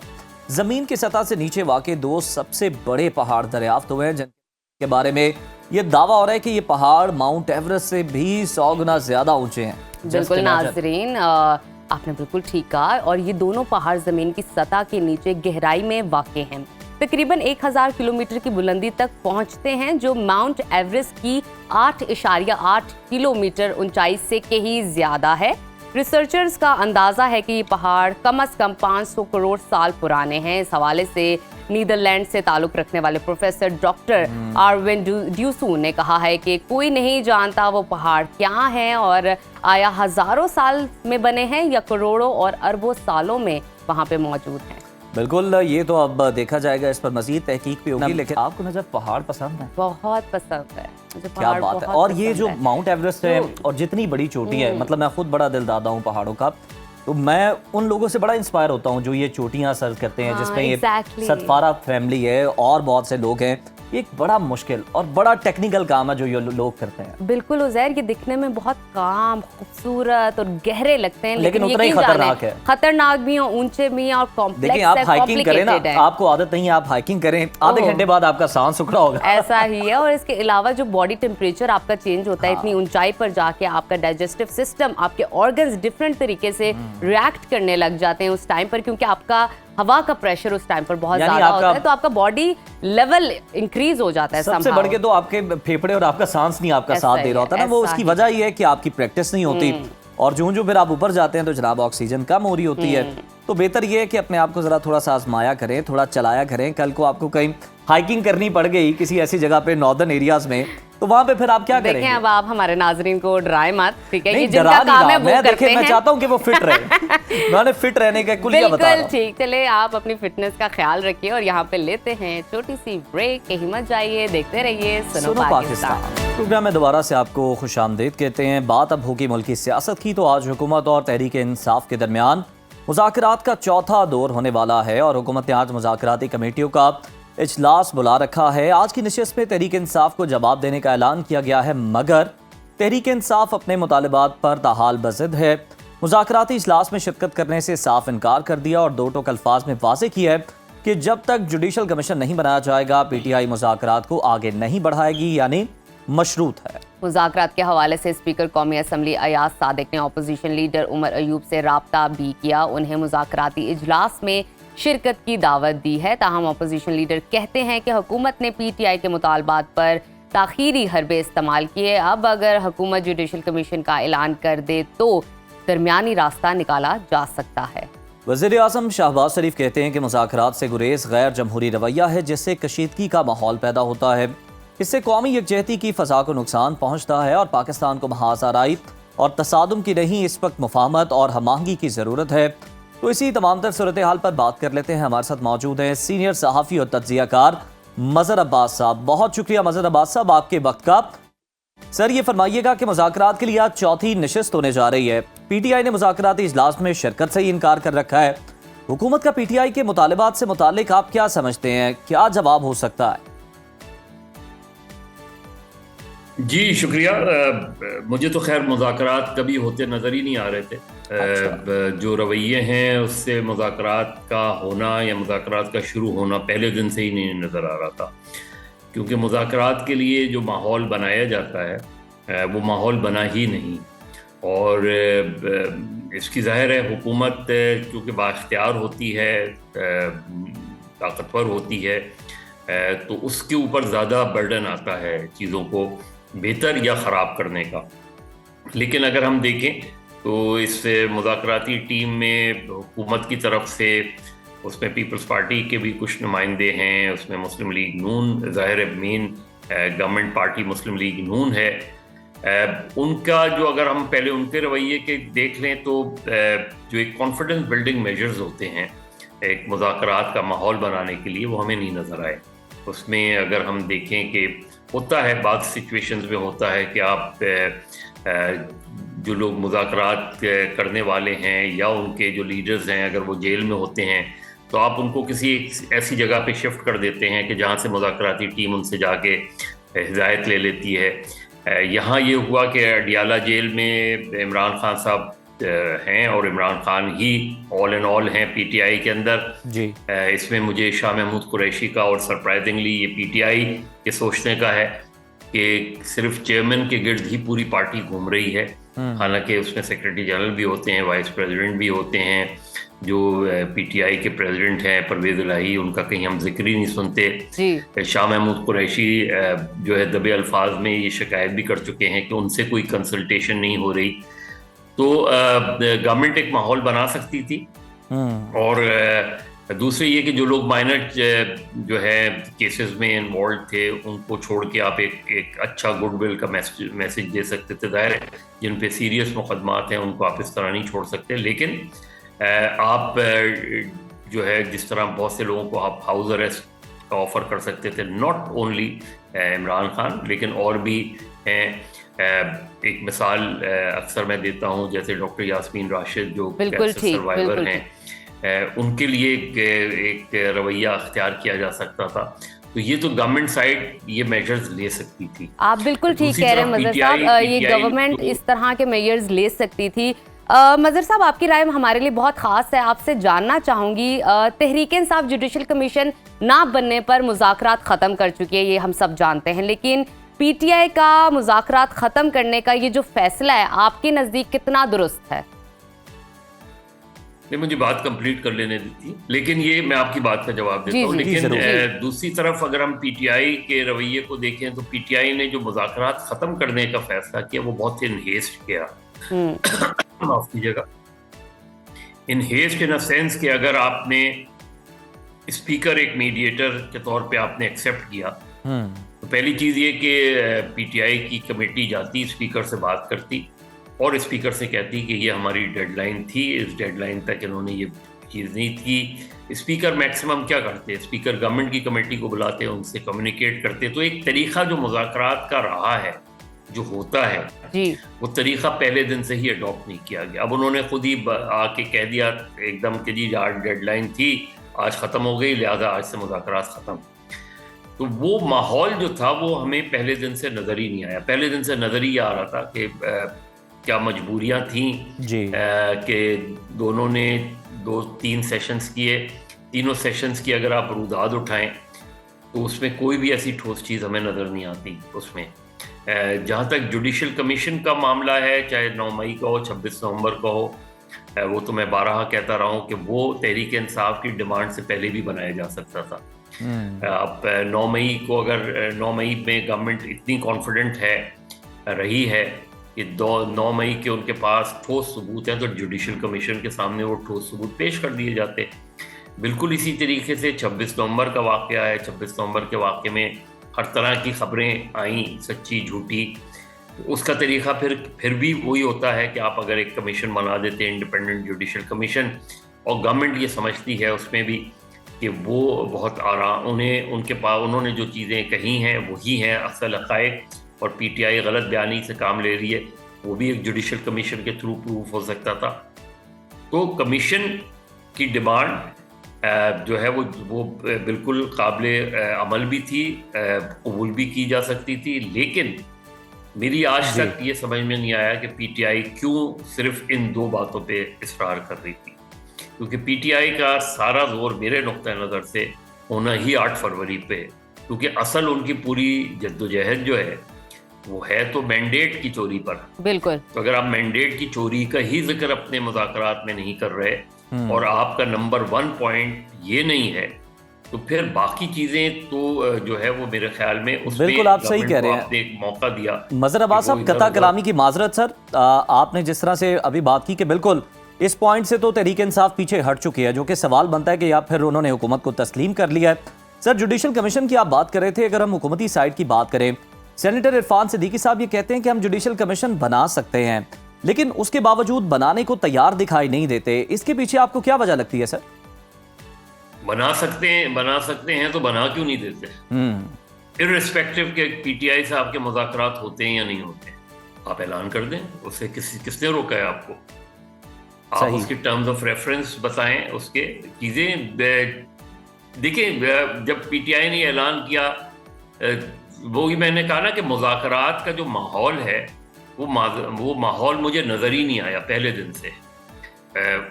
ज़मीन की सतह से नीचे वाक़े 2 सबसे बड़े पहाड़ दरियाफ्त हुए हैं, जिनके बारे में ये दावा हो रहा है कि ये पहाड़ माउंट एवरेस्ट से भी 100 गुना ज़्यादा ऊंचे हैं। बिल्कुल नाजरीन, आपने बिल्कुल ठीक कहा। और ये दोनों पहाड़ ज़मीन की सतह के नीचे गहराई में वाक़े हैं, तकरीबन 1000 किलोमीटर की बुलंदी तक पहुंचते हैं, जो माउंट एवरेस्ट की 8.8 किलोमीटर ऊंचाई से कहीं ज़्यादा है। रिसर्चर्स का अंदाज़ा है कि ये पहाड़ कम से कम 500 करोड़ साल पुराने हैं। इस हवाले से नीदरलैंड से ताल्लुक़ रखने वाले प्रोफेसर डॉक्टर आर्विन ड्यूसू ने कहा है कि कोई नहीं जानता वो पहाड़ क्या हैं और आया हज़ारों साल में बने हैं या करोड़ों और अरबों सालों में वहाँ पे मौजूद हैं। बिल्कुल, ये तो अब देखा जाएगा, इस पर मजीद तहकीक भी होगी। लेकिन आपको नजर पहाड़ पसंद है? बहुत पसंद है मुझे, क्या बात है। और ये जो माउंट एवरेस्ट है और जितनी बड़ी चोटी है, मतलब मैं खुद बड़ा दिलदादा हूँ पहाड़ों का, तो मैं उन लोगों से बड़ा इंस्पायर होता हूँ जो ये चोटियाँ सर करते हैं, जिसमें ये सतफारा फैमिली है और बहुत से लोग हैं। एक बड़ा मुश्किल और बड़ा टेक्निकल काम है जो ये लोग करते हैं। बिल्कुल उज़ैर, ये दिखने में बहुत काम, खूबसूरत और गहरे लगते हैं, लेकिन उतना ही खतरनाक है। खतरनाक भी और ऊंचे भी और कॉम्प्लेक्स है। आप हाइकिंग करें ना, आपको आदत नहीं है, आप हाइकिंग करें, आधे घंटे बाद आपका सांस सुखड़ा होगा। ऐसा ही है। और इसके अलावा जो बॉडी टेम्परेचर आपका चेंज होता है, इतनी ऊंचाई पर जाके आपका डाइजेस्टिव सिस्टम, आपके ऑर्गन्स डिफरेंट तरीके से रिएक्ट करने लग जाते हैं उस टाइम पर, क्योंकि आपका हवा का प्रेशर उस टाइम पर बहुत यानी ज्यादा आपका- होता है, तो आपका बॉडी लेवल इंक्रीज हो जाता है सबसे somehow। बढ़ के तो आपके फेफड़े और आपका सांस नहीं आपका ऐसा साथ ही दे रहा होता ना, है, वो ऐसा उसकी ही वजह ये है कि आपकी प्रैक्टिस नहीं होती, और जो फिर आप ऊपर जाते हैं तो जनाब ऑक्सीजन कम हो रही होती है। तो बेहतर ये है कि अपने आप को जरा थोड़ा सा आजमाया करें, थोड़ा चलाया करें। कल को आपको कहीं हाइकिंग करनी पड़ गई किसी ऐसी जगह पे नॉर्दर्न एरियाज में, तो वहां पे फिर आप क्या देखें, करेंगे? अब आप हमारे नाजरीन को डराए मत, ठीक है? नहीं, ये डरा जिनका नहीं काम है रहा। वो मैं करते देखें, मैं हैं। चाहता हूं कि वो फिट रहे। मैंने फिट रहने का कुलिया बता रहा बिल्कुल हूं। ठीक, चले आप अपनी फिटनेस का ख्याल रखिए और यहाँ पे लेते हैं छोटी सी ब्रेक। कहीं मत जाइए, देखते रहिए सुनो पाकिस्तान। प्रोग्राम में दोबारा से आपको खुशामदीद कहते हैं। बात अब होगी मुल्की सियासत की, तो आज हुकूमत और तहरीक इंसाफ के दरमियान मुज़ाकरात का चौथा दौर होने वाला है और हुकूमत ने आज मुज़ाकराती कमेटियों का इजलास बुला रखा है। आज की नशिस्त में तहरीक इंसाफ को जवाब देने का ऐलान किया गया है, मगर तहरीक इंसाफ अपने मुतालबात पर ताहाल बज़िद है। मुज़ाकराती इजलास में शिरकत करने से साफ इनकार कर दिया और दो टोक अल्फाज में वाज़ेह किया है कि जब तक जुडिशल कमीशन नहीं बनाया जाएगा PTI मुज़ाकरात को आगे नहीं बढ़ाएगी, यानी मशरूत है। मुज़ाकरात के हवाले से स्पीकर कौमी असम्बली अयाज सादिक ने अपोजिशन लीडर उमर अयूब से राब्ता भी किया। उन्हें मुज़ाकराती इजलास में शिरकत की दावत दी है, ताहम अपोजिशन लीडर कहते हैं कि हुकूमत ने PTI के मुतालबात पर ताखीरी हरबे इस्तेमाल किए। अब अगर हुकूमत जुडिशल कमीशन का ऐलान कर दे तो दरमियानी रास्ता निकाला जा सकता है। वज़ीर आज़म शहबाज शरीफ कहते हैं कि मुज़ाकरात से गुरेज गैर जमहूरी रवैया है, जिससे कशीदगी का माहौल पैदा होता है। इससे कौमी यकजहती की फ़ज़ा को नुकसान पहुँचता है और पाकिस्तान को महाज आराई और तसादुम की नहीं, इस वक्त मुफाहमत और हमाहंगी की ज़रूरत है। तो इसी तमाम तर सूरत हाल पर बात कर लेते हैं। हमारे साथ मौजूद हैं सीनियर सहाफ़ी और तज्ज़ियाकार मज़हर अब्बास साहब। बहुत शुक्रिया मज़हर अब्बास साहब आपके वक्त का। सर, ये फरमाइएगा कि मुज़ाकरात के लिए आज चौथी नशिस्त होने जा रही है। PTI ने मुज़ाकराती इजलास में शिरकत से ही इनकार कर रखा है। हुकूमत का PTI के मुतालबात से मुतालिक आप क्या समझते हैं, क्या जवाब हो सकता है? जी शुक्रिया। मुझे तो खैर मुज़ाकरात कभी होते नज़र ही नहीं आ रहे थे। जो रवैये हैं उससे मुज़ाकरात का होना या मुज़ाकरात का शुरू होना पहले दिन से ही नहीं नज़र आ रहा था, क्योंकि मुज़ाकरात के लिए जो माहौल बनाया जाता है वो माहौल बना ही नहीं। और इसकी ज़ाहिर है हुकूमत क्योंकि बाख्तियार होती है, ताकतवर होती है, तो उसके ऊपर ज़्यादा बर्डन आता है चीज़ों को बेहतर या ख़राब करने का। लेकिन अगर हम देखें तो इस मुज़ाकराती टीम में हुकूमत की तरफ से उसमें पीपल्स पार्टी के भी कुछ नुमाइंदे हैं, उसमें मुस्लिम लीग नून, ज़ाहिर मेन गवर्नमेंट पार्टी मुस्लिम लीग नून है। उनका जो अगर हम पहले उनके रवैये के देख लें तो जो एक कॉन्फिडेंस बिल्डिंग मेजर्स होते हैं एक मुज़ाकरात का माहौल बनाने के लिए, वो हमें नहीं नज़र आए। उसमें अगर हम देखें कि होता है बाद सिचुएशंस में होता है कि आप जो लोग मुज़ाकरात करने वाले हैं या उनके जो लीडर्स हैं अगर वो जेल में होते हैं तो आप उनको किसी ऐसी जगह पे शिफ्ट कर देते हैं कि जहाँ से मुज़ाकराती टीम उनसे जाके हिदायत ले लेती है। यहाँ ये हुआ कि अडियाला जेल में इमरान खान साहब हैं और इमरान खान ही ऑल एंड ऑल हैं PTI के अंदर जी। इसमें मुझे शाह महमूद कुरैशी का और सरप्राइजिंगली ये PTI के सोचने का है कि सिर्फ चेयरमैन के गिर्द ही पूरी पार्टी घूम रही है। हालांकि उसमें सेक्रेटरी जनरल भी होते हैं, वाइस प्रेसिडेंट भी होते हैं, जो PTI के प्रेसिडेंट हैं परवेज़ इलाही, उनका कहीं हम जिक्र ही नहीं सुनते। शाह महमूद कुरैशी जो है दबे अल्फाज में ये शिकायत भी कर चुके हैं कि उनसे कोई कंसल्टेशन नहीं हो रही। तो गवर्नमेंट एक माहौल बना सकती थी। और दूसरी ये कि जो लोग माइनर जो है केसेस में इन्वॉल्व थे उनको छोड़ के आप एक अच्छा गुडविल का मैसेज दे सकते थे। ज़ाहिर है जिन पे सीरियस मुकदमात हैं उनको आप इस तरह नहीं छोड़ सकते, लेकिन आप जो है जिस तरह बहुत से लोगों को आप हाउस अरेस्ट का ऑफ़र कर सकते थे, नॉट ओनली इमरान खान लेकिन और भी हैं। एक मिसाल अक्सर मैं देता हूँ, जैसे डॉक्टर यास्मीन राशिद जो कैंसर सर्वाइवर हैं, उनके लिए एक रवैया अख्तियार किया जा सकता था। तो ये तो गवर्नमेंट साइड ये मेजर्स ले सकती थी। आप बिल्कुल ठीक कह रहे हैं मज़हर साहब, ये गवर्नमेंट इस तरह के मेजर्स ले सकती थी। मज़हर साहब, आपकी राय हमारे लिए बहुत ख़ास है, आपसे जानना चाहूँगी, तहरीक इंसाफ जुडिशल कमीशन ना बनने पर मुज़ाकरात ख़त्म कर चुकी है, ये हम सब जानते हैं, लेकिन PTI का मुज़ाकरात ख़त्म करने का ये जो फैसला है आपके नज़दीक कितना दुरुस्त है? नहीं, मुझे बात कंप्लीट कर लेने दी थी, लेकिन ये मैं आपकी बात का जवाब देता हूँ। जी, लेकिन दूसरी तरफ अगर हम पीटीआई के रवैये को देखें तो पीटीआई ने जो मुज़ाकरात ख़त्म करने का फैसला किया वो बहुत इन हेस्ट किया। माफ कीजिएगा, इन हेस्ट इन अ सेंस कि अगर आपने स्पीकर एक मीडिएटर के तौर पे आपने एक्सेप्ट किया तो पहली चीज़ ये कि पीटीआई की कमेटी जाती, स्पीकर से बात करती और स्पीकर से कहती कि ये हमारी डेडलाइन थी, इस डेडलाइन तक इन्होंने ये चीज़ नहीं की। स्पीकर मैक्सिमम क्या करते हैं, स्पीकर गवर्नमेंट की कमेटी को बुलाते हैं, उनसे कम्युनिकेट करते हैं। तो एक तरीका जो मुज़ाकरात का रहा है, जो होता है जी, वो तरीका पहले दिन से ही अडॉप्ट नहीं किया गया। अब उन्होंने खुद ही आके कह दिया एकदम कि जी आज डेडलाइन थी, आज ख़त्म हो गई, लिहाजा आज से मुज़ाकरात ख़त्म। तो वो माहौल जो था वो हमें पहले दिन से नज़र ही नहीं आया। पहले दिन से नज़र ही आ रहा था कि क्या मजबूरियां थीं कि दोनों ने 2-3 सेशंस किए, तीनों सेशंस की अगर आप रुदाद उठाएं तो उसमें कोई भी ऐसी ठोस चीज़ हमें नज़र नहीं आती। उसमें जहाँ तक जुडिशल कमीशन का मामला है, चाहे 9 मई का हो, 26 नवंबर का हो, वो तो मैं बारहा कहता रहा हूँ कि वो तहरीक इंसाफ की डिमांड से पहले भी बनाया जा सकता था। आप 9 मई को अगर 9 मई में गवर्नमेंट इतनी कॉन्फिडेंट रही है कि 9 मई के उनके पास ठोस सबूत हैं तो जुडिशल कमीशन के सामने वो ठोस सबूत पेश कर दिए जाते। बिल्कुल इसी तरीके से 26 नवंबर का वाक़या है। 26 नवंबर के वाक़े में हर तरह की खबरें आई, सच्ची झूठी। उसका तरीका फिर भी वही होता है कि आप अगर एक कमीशन बना देते हैं, इंडिपेंडेंट जुडिशल कमीशन, और गवर्नमेंट ये समझती है उसमें भी कि वो बहुत आराम, उन्होंने जो चीज़ें कही हैं वही हैं असल हक़ाइक़, और पीटीआई गलत बयानी से काम ले रही है, वो भी एक जुडिशल कमीशन के थ्रू प्रूफ हो सकता था। तो कमीशन की डिमांड जो है वो बिल्कुल काबिल अमल भी थी, कबूल भी की जा सकती थी। लेकिन मेरी आज तक ये समझ में नहीं आया कि पीटीआई क्यों सिर्फ इन 2 बातों पे इसरार कर रही थी, क्योंकि पीटीआई का सारा जोर मेरे नुक्ता नज़र से होना ही 8 फरवरी पे, क्योंकि असल उनकी पूरी जद्दोजहद जो है वो है तो मैंडेट की चोरी पर। बिल्कुल। तो अगर आप मैंडेट की चोरी का ही जिक्र अपने मुज़ाकरात में नहीं कर रहे और आपका नंबर 1 पॉइंट ये नहीं है, तो फिर बाकी चीजें तो जो है वो मेरे ख्याल में उसमें बिल्कुल आप सही कह रहे हैं। आपने एक मौका दिया। मजहर अब्बास साहब, कता कलामी की माजरत सर, आपने जिस तरह से अभी बात की कि बिल्कुल इस पॉइंट से तो तहरीक इंसाफ पीछे हट चुकी है, जो कि सवाल बनता है कि या फिर उन्होंने हुकूमत को तस्लीम कर लिया है। सर, जुडिशल कमीशन की आप बात कर रहे थे, अगर हम हुकूमती साइड की बात करें, सेनेटर इरफान सिद्दीकी साहब ये कहते हैं कि हम जुडिशल कमीशन बना सकते हैं, लेकिन उसके बावजूद बनाने को तैयार दिखाई नहीं देते। इसके पीछे आपको क्या वजह लगती है सर? बना सकते हैं तो बना क्यों नहीं देते? इर्रिस्पेक्टिव के पीटीआई से आपके मुज़ाकरात होते हैं या नहीं होते, आप ऐलान कर दें। उससे किसने रोका है आपको? आप उसके टर्म्स ऑफ रेफरेंस बताएं, उसके चीज़ें देखिए। जब पीटीआई ने ऐलान किया, वो ही मैंने कहा ना कि मुज़ाकरात का जो माहौल है वो माहौल मुझे नज़र ही नहीं आया पहले दिन से।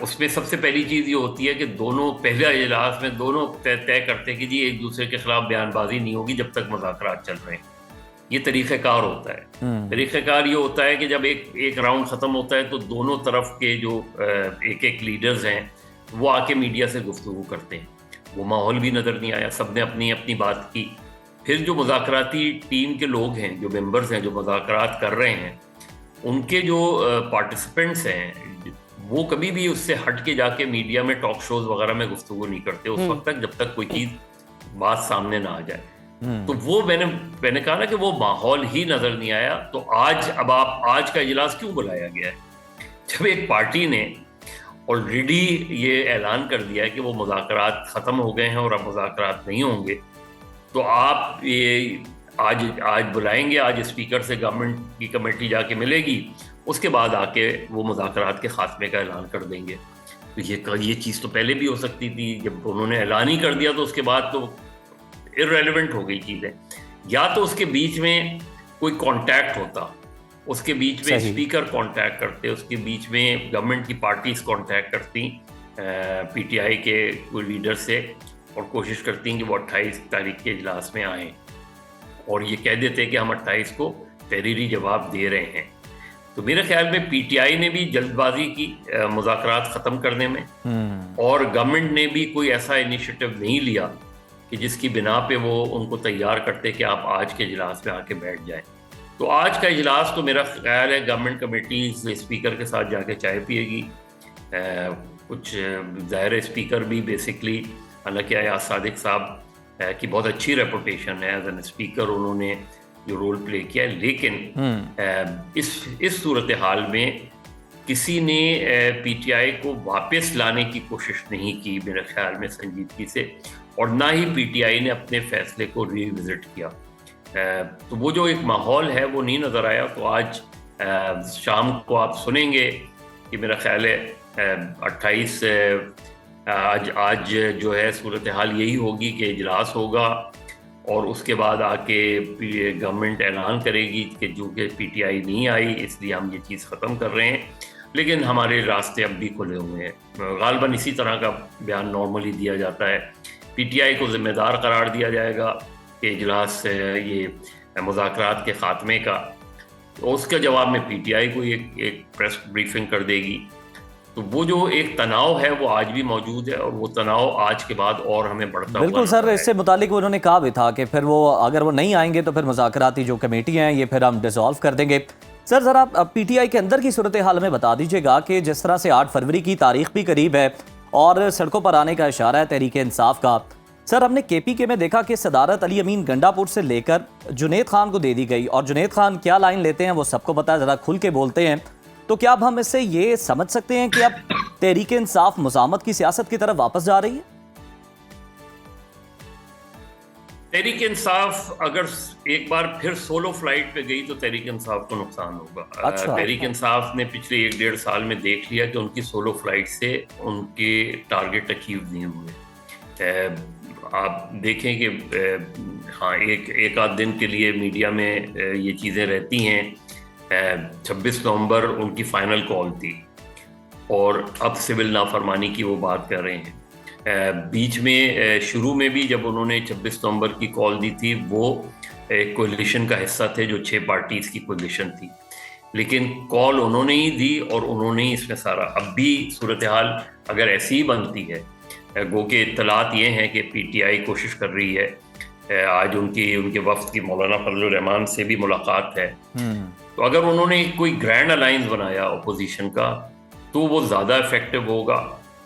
उसमें सबसे पहली चीज़ ये होती है कि दोनों पहले इजलास में दोनों तय करते हैं कि जी एक दूसरे के खिलाफ बयानबाजी नहीं होगी जब तक मुज़ाकरात चल रहे हैं। ये तरीक़ेकार होता है। तरीक़ेकार ये होता है कि जब एक राउंड ख़त्म होता है तो दोनों तरफ के जो एक लीडर्स हैं वो आके मीडिया से गुफ्तगू करते हैं। वो माहौल भी नज़र नहीं आया, सबने अपनी अपनी बात की। फिर जो मुज़ाकराती टीम के लोग हैं, जो मेंबर्स हैं, जो मुज़ाकरात कर रहे हैं, उनके जो पार्टिसिपेंट्स हैं वो कभी भी उससे हट के जाके मीडिया में टॉक शोज वगैरह में गुफ्तगू नहीं करते उस वक्त तक जब तक कोई चीज़ बात सामने ना आ जाए। तो वो मैंने कहा ना कि वो माहौल ही नज़र नहीं आया। तो आज का इजलास क्यों बुलाया गया है? जब एक पार्टी ने ऑलरेडी ये ऐलान कर दिया है कि वो मुज़ाकरात ख़त्म हो गए हैं और अब मुज़ाकरात नहीं होंगे, तो आप ये आज बुलाएंगे, आज स्पीकर से गवर्नमेंट की कमेटी जाके मिलेगी, उसके बाद आके वो मुज़ाकरात के खात्मे का ऐलान कर देंगे। तो ये चीज़ तो पहले भी हो सकती थी। जब उन्होंने ऐलान ही कर दिया तो उसके बाद तो इररेलेवेंट हो गई चीज़ें। या तो उसके बीच में कोई कांटेक्ट होता, उसके बीच में स्पीकर कांटेक्ट करते, उसके बीच में गवर्नमेंट की पार्टीज कांटेक्ट करती पीटीआई के कोई लीडर से और कोशिश करती हैं कि वो 28 तारीख के इजलास में आएँ और ये कह देते हैं कि हम 28 को तहरीरी जवाब दे रहे हैं। तो मेरे ख्याल में पीटीआई ने भी जल्दबाजी की मुज़ाकरात ख़त्म करने में, और गवर्नमेंट ने भी कोई ऐसा इनिशिएटिव नहीं लिया कि जिसकी बिना पे वो उनको तैयार करते कि आप आज के इजलास में आके बैठ जाएं। तो आज का इजलास तो मेरा ख्याल है गवर्नमेंट कमेटी स्पीकर के साथ जाके चाय पिएगी। कुछ ज़ाहिर स्पीकर भी बेसिकली, हालांकि अयाज सादिक साहब की बहुत अच्छी रेपुटेशन है एज एन स्पीकर, उन्होंने जो रोल प्ले किया है, लेकिन इस सूरत हाल में किसी ने पीटीआई को वापस लाने की कोशिश नहीं की मेरे ख्याल में संजीदगी से, और ना ही पीटीआई ने अपने फैसले को रिविजिट किया। तो वो जो एक माहौल है वो नहीं नज़र आया। तो आज शाम को आप सुनेंगे कि मेरा ख्याल है 28 आज जो है सूरत हाल यही होगी कि इजलास होगा और उसके बाद आके गवर्नमेंट ऐलान करेगी कि जो कि पीटीआई नहीं आई इसलिए हम ये चीज़ ख़त्म कर रहे हैं, लेकिन हमारे रास्ते अब भी खुले हुए हैं। गालबन इसी तरह का बयान नॉर्मली दिया जाता है। पीटीआई को ज़िम्मेदार करार दिया जाएगा कि इजलास ये मुज़ाकरात के ख़ात्मे का, तो उसके जवाब में पीटीआई को एक प्रेस ब्रीफिंग कर देगी। तो वो जो एक तनाव है वो आज भी मौजूद है, और वो तनाव आज के बाद और हमें बढ़ता बिल्कुल सर, इससे मुतालिक उन्होंने कहा भी था कि फिर वो अगर वो नहीं आएंगे तो फिर मुज़ाकराती जो कमेटी हैं ये फिर हम डिसॉल्व कर देंगे। सर ज़रा पीटीआई के अंदर की सूरत हाल में बता दीजिएगा कि जिस तरह से 8 फरवरी की तारीख भी करीब है और सड़कों पर आने का इशारा है तहरीक इंसाफ का। सर, हमने केपीके में देखा कि सदारत अली अमीन गंडापुर से लेकर जुनेद खान को दे दी गई, और जुनेद खान क्या लाइन लेते हैं वो सबको पता है, ज़रा खुल के बोलते हैं। तो क्या अब हम इससे ये समझ सकते हैं कि अब तहरीक इंसाफ मुज़ामत की सियासत की तरफ वापस जा रही है? तहरीक इंसाफ अगर एक बार फिर सोलो फ्लाइट पे गई तो तहरीक इंसाफ को नुकसान होगा। अच्छा। तहरीक इंसाफ ने पिछले 1-1.5 साल में देख लिया कि उनकी सोलो फ्लाइट से उनके टारगेट अचीव नहीं हुए। आप देखें कि हाँ, एक आध दिन के लिए मीडिया में ये चीज़ें रहती हैं। 26 नवंबर उनकी फाइनल कॉल थी और अब सिविल नाफरमानी की वो बात कर रहे हैं। बीच में शुरू में भी जब उन्होंने 26 नवंबर की कॉल दी थी वो एक कोलिशन का हिस्सा थे, जो 6 पार्टीज़ की कोलिशन थी, लेकिन कॉल उन्होंने ही दी और उन्होंने ही इसमें सारा। अब भी सूरत हाल अगर ऐसी ही बनती है, गो के इत्तलात ये हैं कि पीटीआई कोशिश कर रही है, आज उनके वफ्द की मौलाना फजलुर रहमान से भी मुलाकात है, तो अगर उन्होंने कोई ग्रैंड अलायंस बनाया अपोजिशन का तो वो ज़्यादा इफेक्टिव होगा।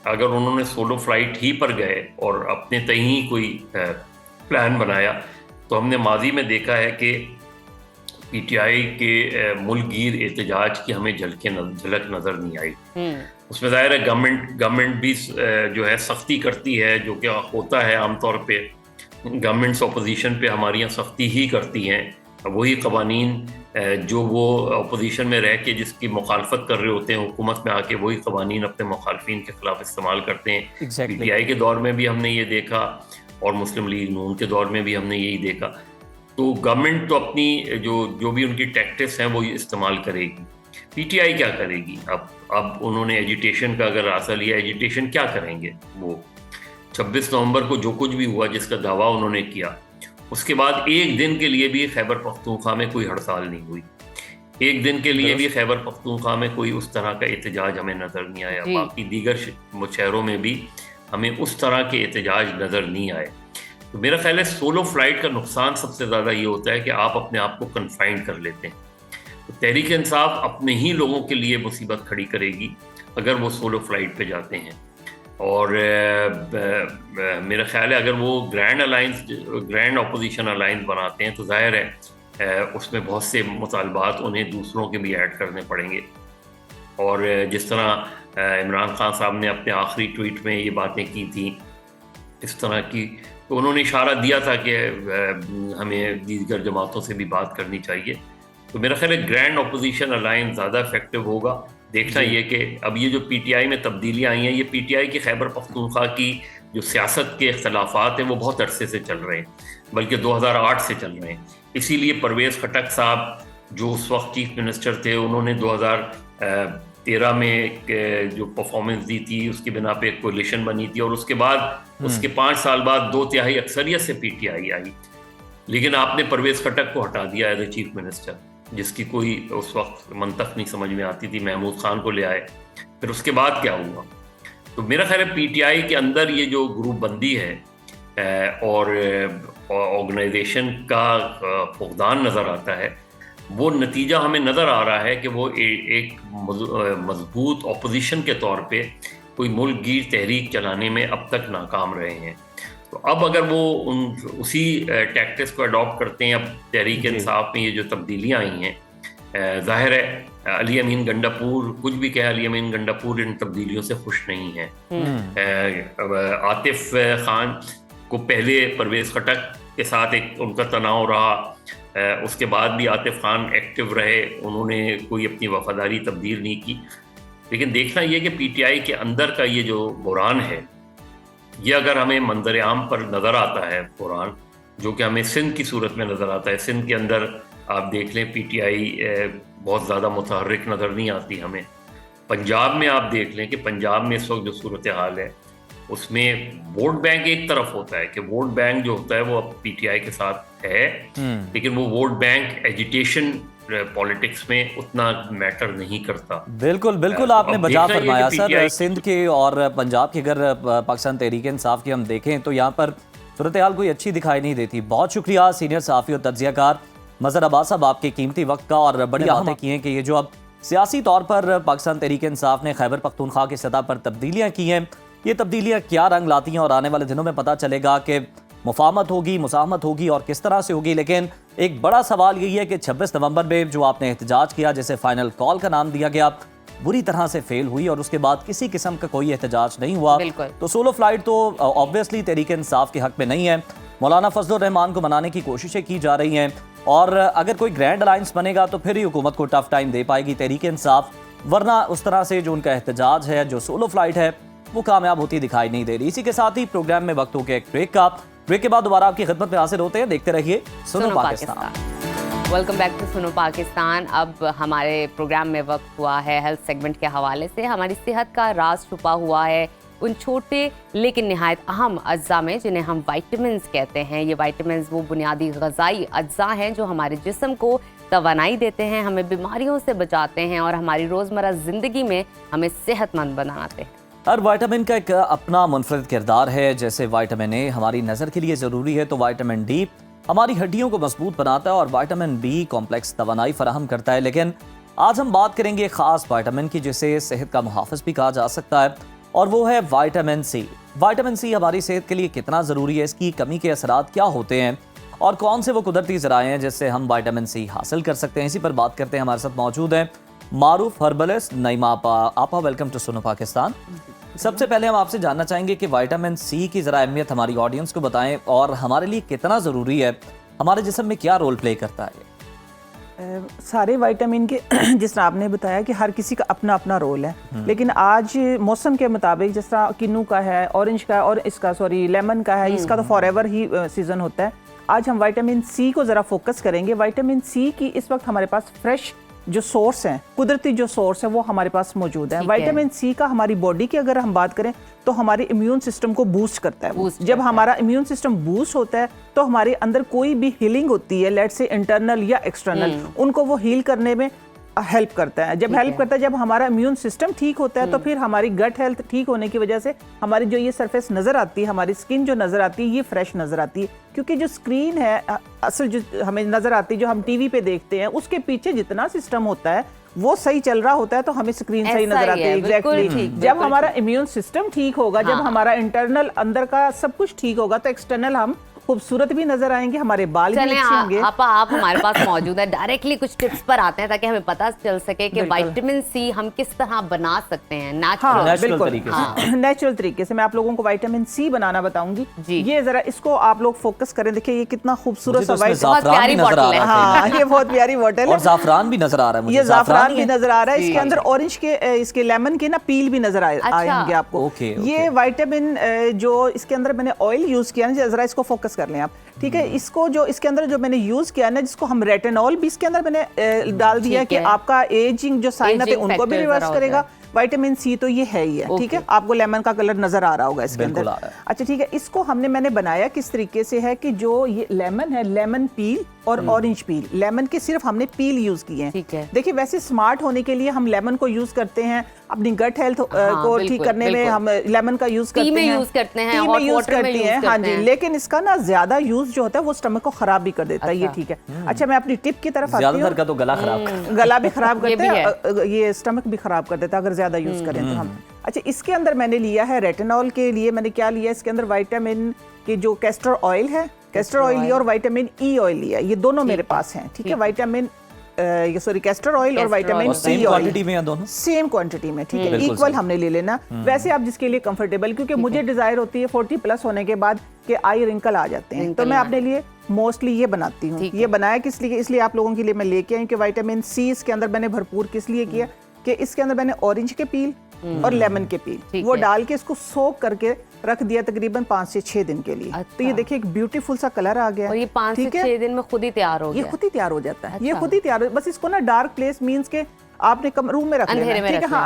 अगर उन्होंने सोलो फ्लाइट ही पर गए और अपने तय ही कोई प्लान बनाया, तो हमने माजी में देखा है कि पीटीआई के मुल्कगीर एहतजाज की हमें झलक नज़र नहीं आई। उसमें ज़ाहिर है गवर्नमेंट भी जो है सख्ती करती है, जो कि होता है आमतौर पे गवर्नमेंट्स अपोजिशन पे हमारी यहाँ सख्ती ही करती हैं। वही कवानीन जो वो अपोजिशन में रह के जिसकी मुखालफत कर रहे होते हैं, हुकूमत में आके वही कवानीन अपने मुखालफिन के खिलाफ इस्तेमाल करते हैं। पीटीआई के दौर में भी हमने ये देखा और मुस्लिम लीग नून के दौर में भी हमने यही देखा। तो गवर्नमेंट तो अपनी जो भी उनकी टैक्टिक्स हैं वो इस्तेमाल करेगी। पीटीआई क्या करेगी? अब उन्होंने एजिटेशन का अगर रास्ता लिया, एजिटेशन क्या करेंगे वो? 26 नवंबर को जो कुछ भी हुआ जिसका दावा उन्होंने किया, उसके बाद एक दिन के लिए भी खैबर पख्तूनख्वा में कोई हड़ताल नहीं हुई, एक दिन के लिए भी खैबर पख्तूनख्वा में कोई उस तरह का एहतजाज हमें नज़र नहीं आया। बाकी दीगर शहरों में भी हमें उस तरह के एहतजाज नज़र नहीं आए। तो मेरा ख्याल है सोलो फ्लाइट का नुकसान सबसे ज़्यादा ये होता है कि आप अपने आप को कन्फाइंड कर लेते हैं। तो तहरीक इंसाफ अपने ही लोगों के लिए मुसीबत खड़ी करेगी अगर वो सोलो फ्लाइट पे जाते हैं। और मेरा ख्याल है अगर वो ग्रैंड अपोजिशन अलायंस बनाते हैं तो जाहिर है उसमें बहुत से मुतालबात उन्हें दूसरों के भी ऐड करने पड़ेंगे। और जिस तरह इमरान खान साहब ने अपने आखिरी ट्वीट में ये बातें की थी इस तरह की, तो उन्होंने इशारा दिया था कि हमें दीगर जमातों से भी बात करनी चाहिए। तो मेरा ख्याल है ग्रैंड अपोजिशन अलायंस ज़्यादा इफेक्टिव होगा। देखना ये कि अब ये जो पीटीआई में तब्दीलियाँ आई हैं, ये पीटीआई की खैबर पख्तूनख्वा की जो सियासत के इख्तलाफात हैं वो बहुत अरसे से चल रहे हैं, बल्कि 2008 से चल रहे हैं। इसीलिए परवेज़ खटक साहब जो उस वक्त चीफ मिनिस्टर थे, उन्होंने 2013 में जो परफॉर्मेंस दी थी उसकी बिना पे एक कोलिशन बनी थी, और उसके बाद उसके 5 साल बाद 2/3 अक्सरियत से पीटीआई आई, लेकिन आपने परवेज़ खटक को हटा दिया एज ए चीफ मिनिस्टर। जिसकी कोई उस वक्त मंतक नहीं समझ में आती थी, महमूद खान को ले आए। फिर उसके बाद क्या हुआ? तो मेरा ख्याल है पीटीआई के अंदर ये जो ग्रुप बंदी है और ऑर्गेनाइजेशन का फुकदान नज़र आता है, वो नतीजा हमें नज़र आ रहा है कि वो एक मजबूत अपोजिशन के तौर पे कोई मुल्क गिर तहरीक चलाने में अब तक नाकाम रहे हैं। तो अब अगर वो उसी टैक्टिक्स को अडॉप्ट करते हैं, अब तहरीक इंसाफ में ये जो तब्दीलियाँ आई हैं, जाहिर है अली अमीन गंडापुर, कुछ भी कहे, अली अमीन गंडापुर इन तब्दीलियों से खुश नहीं है। आतिफ खान को पहले परवेज़ खटक के साथ एक उनका तनाव रहा, उसके बाद भी आतिफ खान एक्टिव रहे, उन्होंने कोई अपनी वफादारी तब्दील नहीं की। लेकिन देखना ये कि पीटीआई के अंदर का ये जो बुरान है, ये अगर हमें मंजर आम पर नज़र आता है बुरान, जो कि हमें सिंध की सूरत में नज़र आता है, सिंध के अंदर आप देख लें पीटीआई बहुत ज़्यादा मुतहर्रिक नज़र नहीं आती हमें। पंजाब में आप देख लें कि पंजाब में इस वक्त जो सूरत हाल है, उसमें वोट बैंक एक तरफ होता है कि वोट बैंक जो होता है वो अब पीटीआई के साथ है, लेकिन वो वोट बैंक एजिटेशन पॉलिटिक्स में उतना मैटर नहीं करता। बिल्कुल बिल्कुल, आपने बजा फरमाया सर। सिंध के और पंजाब के अगर पाकिस्तान तहरीक इंसाफ की हम देखें तो यहाँ पर सूरत हाल कोई अच्छी दिखाई नहीं देती। बहुत शुक्रिया सीनियर सहाफ़ी और तज्ज़ियाकार मज़हर अब्बास साहब, आपके कीमती वक्त का, और बड़ी बातें की हैं कि ये जो अब सियासी तौर पर पाकिस्तान तहरीक इंसाफ ने खैबर पख्तूनख्वा की सतह पर तब्दीलियाँ की हैं, ये तब्दीलियाँ क्या रंग लाती हैं और आने वाले दिनों में पता चलेगा कि मुफाहमत होगी, मुसाहमत होगी और किस तरह से होगी। लेकिन एक बड़ा सवाल यही है कि 26 नवंबर में जो आपने एहतजाज किया, जैसे फाइनल कॉल का नाम दिया गया, बुरी तरह से फेल हुई और उसके बाद किसी किस्म का कोई एहतजाज नहीं हुआ। तो सोलो फ्लाइट तो ऑब्वियसली तहरीक इंसाफ के हक में नहीं है। मौलाना फजलुर रहमान को मनाने की कोशिशें की जा रही हैं और अगर कोई ग्रैंड अलायंस बनेगा तो फिर ही हुकूमत को टफ टाइम दे पाएगी तहरीक इंसाफ, वरना उस तरह से जो उनका एहतजाज है, जो सोलो फ्लाइट है, वो कामयाब होती दिखाई नहीं दे रही। इसी के साथ ही प्रोग्राम में वक्त हो गया एक ब्रेक का। ब्रेक के बाद दोबारा आपकी खिदमत में हाजिर होते हैं। देखते रहिए सुनो पाकिस्तान। वेलकम बैक टू सुनो पाकिस्तान। अब हमारे प्रोग्राम में वक्त हुआ है हेल्थ सेगमेंट के हवाले से। हमारी सेहत का राज छुपा हुआ है उन छोटे लेकिन निहायत अहम अज्जा में जिन्हें हम वाइटामिन्स कहते हैं। ये वाइटामिन्स वो बुनियादी ग़िज़ाई अज्जा हैं जो हमारे जिस्म को तवानाई देते हैं, हमें बीमारियों से बचाते हैं और हमारी रोज़मर्रा ज़िंदगी में हमें सेहतमंद बनाते हैं। हर विटामिन का एक अपना मुनफरद किरदार है। जैसे विटामिन ए हमारी नज़र के लिए ज़रूरी है, तो विटामिन डी हमारी हड्डियों को मजबूत बनाता है और विटामिन बी कॉम्प्लेक्स तवानाई फराहम करता है। लेकिन आज हम बात करेंगे ख़ास विटामिन की जिसे सेहत का मुहाफ़िज़ भी कहा जा सकता है, और वो है विटामिन सी। विटामिन सी हमारी सेहत के लिए कितना ज़रूरी है, इसकी कमी के असरात क्या होते हैं और कौन से वो कुदरती ज़राए हैं जिससे हम विटामिन सी हासिल कर सकते हैं, इसी पर बात करते हैं। हमारे साथ मौजूद हैं मारूफ हर्बलिस्ट नईमा आपा। आपा, वेलकम टू सुनो पाकिस्तान। सबसे पहले हम आपसे जानना चाहेंगे कि विटामिन सी की ज़रा अहमियत हमारी ऑडियंस को बताएं और हमारे लिए कितना ज़रूरी है, हमारे जिस्म में क्या रोल प्ले करता है। सारे विटामिन के जिस तरह आपने बताया कि हर किसी का अपना अपना रोल है, लेकिन आज मौसम के मुताबिक जिस तरह किन्नू का है, ऑरेंज का है और इसका लेमन का है, इसका तो फॉरएवर ही सीजन होता है। आज हम विटामिन सी को ज़रा फोकस करेंगे। विटामिन सी की इस वक्त हमारे पास फ्रेश जो सोर्स हैं, कुदरती जो सोर्स है वो हमारे पास मौजूद है। विटामिन सी का हमारी बॉडी की अगर हम बात करें तो हमारे इम्यून सिस्टम को बूस्ट करता है। जब हमारा इम्यून सिस्टम बूस्ट होता है तो हमारे अंदर कोई भी हीलिंग होती है, लेट्स से इंटरनल या एक्सटर्नल, उनको वो हील करने में हेल्प करता है। जब हेल्प करता है, जब हमारा इम्यून सिस्टम ठीक होता है तो फिर हमारी गट हेल्थ ठीक होने की वजह से हमारी जो ये सरफेस नज़र आती है, हमारी स्किन जो नज़र आती है, ये फ्रेश नज़र आती है। क्योंकि जो स्क्रीन है असल जो हमें नज़र आती है, जो हम टीवी पे देखते हैं, उसके पीछे जितना सिस्टम होता है वो सही चल रहा होता है तो हमें स्क्रीन सही नजर आती है। एग्जैक्टली जब हमारा इम्यून सिस्टम ठीक होगा, जब हमारा इंटरनल अंदर का सब कुछ ठीक होगा तो एक्सटर्नल हम खूबसूरत भी नजर आएंगे, हमारे बाल भी अच्छे होंगे। आप हमारे पास मौजूद है, डायरेक्टली कुछ टिप्स पर आते हैं ताकि हमें पता चल सके कि विटामिन सी हम किस तरह बना सकते हैं नेचुरल तरीके से। मैं आप लोगों को विटामिन सी बनाना बताऊंगी। ये जरा इसको आप लोग फोकस करें। देखिए ये कितना खूबसूरत बहुत प्यारी बॉटल है। हाँ, ये बहुत प्यारी बॉटल है और ज़ाफ़रान भी नजर आ रहा है मुझे। ये ज़ाफ़रान भी नजर आ रहा है। इसके अंदर ऑरेंज के इसके लेमन के ना पील भी नजर आएंगे आपको। ये विटामिन जो इसके अंदर मैंने ऑयल यूज किया ना, जरा इसको फोकस कर लें आप, ठीक है। इसको जो इसके अंदर जो मैंने यूज किया ना, जिसको हम रेटिनॉल भी इसके अंदर मैंने डाल दिया कि आपका एजिंग जो साइन है उनको भी रिवर्स करेगा। विटामिन सी तो ये है ही है, ठीक है। आपको लेमन का कलर नजर आ रहा होगा इसके अंदर। अच्छा ठीक है, इसको मैंने बनाया किस तरीके से है कि जो ये लेमन है, लेमन पील और ऑरेंज पील, लेमन के सिर्फ हमने पील यूज किए हैं। ठीक है। देखिए वैसे स्मार्ट होने के लिए हम लेमन को यूज करते हैं, अपनी गट हेल्थ को ठीक करने में हम लेमन का यूज करते हैं, टी में यूज करते हैं, टी में हॉट यूज वाटर में करते यूज हैं। हाँ करते जी, हैं। लेकिन इसका ना ज्यादा यूज जो होता है वो स्टमक को खराब भी कर देता है, ये ठीक है। अच्छा मैं अपनी टिप की तरफ आती ज्यादातर हूँ। का तो गला खराब गला भी खराब ये करते भी हैं, ये स्टमक भी खराब कर देता है अगर ज्यादा यूज करें तो हम। अच्छा इसके अंदर मैंने लिया है रेटिनॉल के लिए मैंने क्या लिया, इसके अंदर विटामिन के जो कैस्टर ऑयल है, कैस्टर ऑयल लिया और विटामिन ई ऑयल लिया, ये दोनों मेरे पास हैं। ठीक है, विटामिन सॉरी कैस्टर ऑयल और विटामिन और सेम ई क्वांटिटी ऑयल में है दोनों, सेम क्वांटिटी में। ठीक है, बिल्कुल इक्वल सही। हमने ले लेना। वैसे आप जिसके लिए कंफर्टेबल, क्योंकि मुझे डिजायर होती है 40 प्लस होने के बाद कि आई रिंकल आ जाते हैं, तो मैं अपने लिए मोस्टली ये बनाती हूँ। ये बनाया किस लिए, इसलिए आप लोगों के लिए मैं लेके आई कि विटामिन सी इसके अंदर मैंने भरपूर किस लिए किया कि इसके अंदर मैंने ऑरेंज के पील और लेमन के पील वो डाल के इसको सोक करके रख दिया तकरीबन 5 से 6 दिन के लिए। तो ये देखिए एक ब्यूटीफुल सा कलर आ गया और ये 5 से 6 दिन में खुद ही तैयार हो ये गया। खुद ही तैयार हो जाता है। ये खुद ही तैयार हो, बस इसको ना डार्क प्लेस मींस के आपने रूम में रख अंधेरे लेना। में ठीक है, हाँ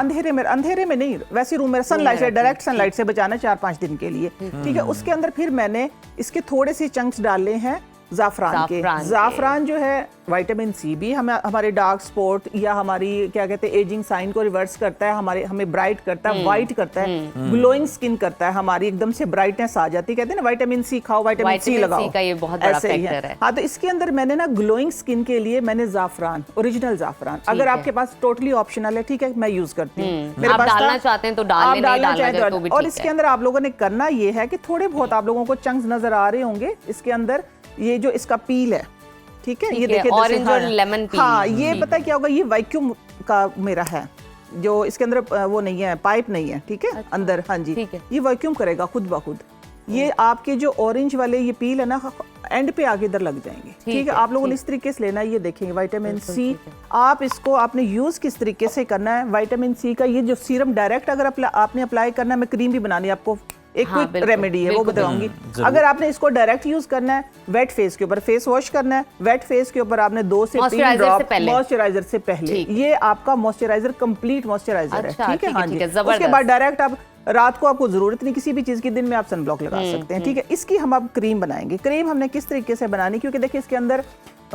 अंधेरे में नहीं, वैसे रूम में सनलाइट से, डायरेक्ट सनलाइट से बचाना 4-5 दिन के लिए। ठीक है, उसके अंदर फिर मैंने इसके थोड़े से चंक्स डाले हैं जाफरान के। जाफरान जो है विटामिन सी भी हमारे डार्क स्पॉट या हमारी क्या कहते हैं एजिंग साइन को रिवर्स करता है, हमें ब्राइट करता है, वाइट करता है, ग्लोइंग स्किन करता है, हमारी एकदम से ब्राइटनेस आ जाती है। कहते हैं ना विटामिन सी खाओ, विटामिन सी लगाओ, का ये बहुत बड़ा ऐसे ही फैक्टर है। हाँ, तो इसके अंदर मैंने ना ग्लोइंग स्किन के लिए मैंने जाफरान, ओरिजिनल जाफरान, अगर आपके पास टोटली ऑप्शनल है ठीक है मैं यूज करती हूँ। आप डालना चाहते हैं तो डाल लें, नहीं डालना चाहते तो भी और ठीक इसके है। अंदर आप लोगों ने करना ये है कि थोड़े बहुत आप लोगों को चंक्स नजर आ रहे होंगे इसके अंदर, ये जो इसका पील है ठीक है, ये देखिए ऑरेंज और लेमन पील। हाँ, ये पता है क्या होगा, ये वैक्यूम का मेरा है, जो इसके अंदर वो नहीं है, पाइप नहीं है। ठीक है, अंदर हाँ जी, ये वैक्यूम करेगा खुद ब खुद। ये आपके जो ऑरेंज वाले ये पील है ना एंड पे आगे इधर लग जाएंगे। ठीक है, आप लोगों ने इस तरीके से लेना है। ये देखेंगे विटामिन सी, आप इसको आपने यूज किस तरीके से करना है। विटामिन सी का ये जो सीरम डायरेक्ट अगर आपने अप्लाई करना है, मैं क्रीम भी बनानी है आपको, एक क्विक रेमेडी है वो बताऊंगी। अगर आपने इसको डायरेक्ट यूज करना है वेट फेस के ऊपर, फेस वॉश करना है वेट फेस के ऊपर, आपने 2 से 3 ड्रॉप मॉइस्चराइजर से पहले, ये आपका मॉइस्चराइजर कंप्लीट मॉइस्चराइजर है। ठीक है, हाँ जी। उसके बाद डायरेक्ट आप रात को आपको जरूरत नहीं किसी भी चीज की, दिन में आप सनब्लॉक लगा सकते हैं। ठीक है, इसकी हम अब क्रीम बनाएंगे। क्रीम हमने किस तरीके से बनानी, क्योंकि देखिए इसके अंदर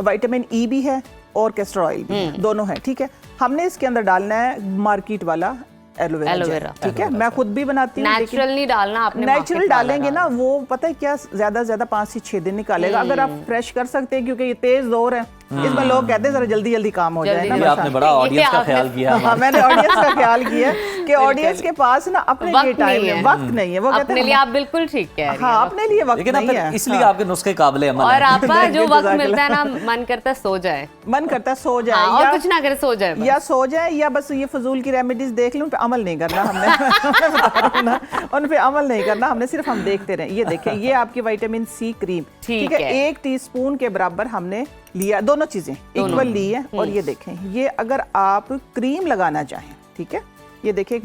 विटामिन ई भी है और कैस्टर ऑयल भी है, दोनों है। ठीक है, हमने इसके अंदर डालना है मार्केट वाला एलोवेरा। ठीक है, मैं खुद भी बनाती हूँ। नेचुरल नहीं डालना, आपने नेचुरल डालेंगे ना वो पता है क्या ज्यादा से ज्यादा 5 से 6 दिन निकालेगा। अगर आप फ्रेश कर सकते हैं, क्योंकि ये तेज दौर है, इसमें लोग कहते हैं जरा जल्दी जल्दी काम हो जाए ना। आपने बड़ा ऑडियंस का ख्याल किया। हाँ, मैंने ऑडियंस का ख्याल किया कि ऑडियंस के पास ना अपने लिए टाइम है, वक्त नहीं है। वो कहते अपने लिए आप बिल्कुल ठीक कह रही हैं। हाँ, अपने लिए वक्त नहीं है, इसलिए आपके नुस्खे काबिल अमल और हैं। आपका जो वक्त मिलता है ना, मन करता है सो जाए, मन करता है सो जाए, और कुछ ना करे, सो जाए, या सो जाए, या बस ये फजूल की रेमेडीज देख लूं, उन पे अमल नहीं करना हमने। उन पे अमल नहीं करना हमने, सिर्फ हम देखते रहे। ये देखें, ये आपकी विटामिन सी क्रीम ठीक है, 1 टीस्पून के बराबर हमने लिया, दोनों चीजें इक्वल ली है। और ये देखें, ये अगर आप क्रीम लगाना चाहें, ठीक है, ये देखें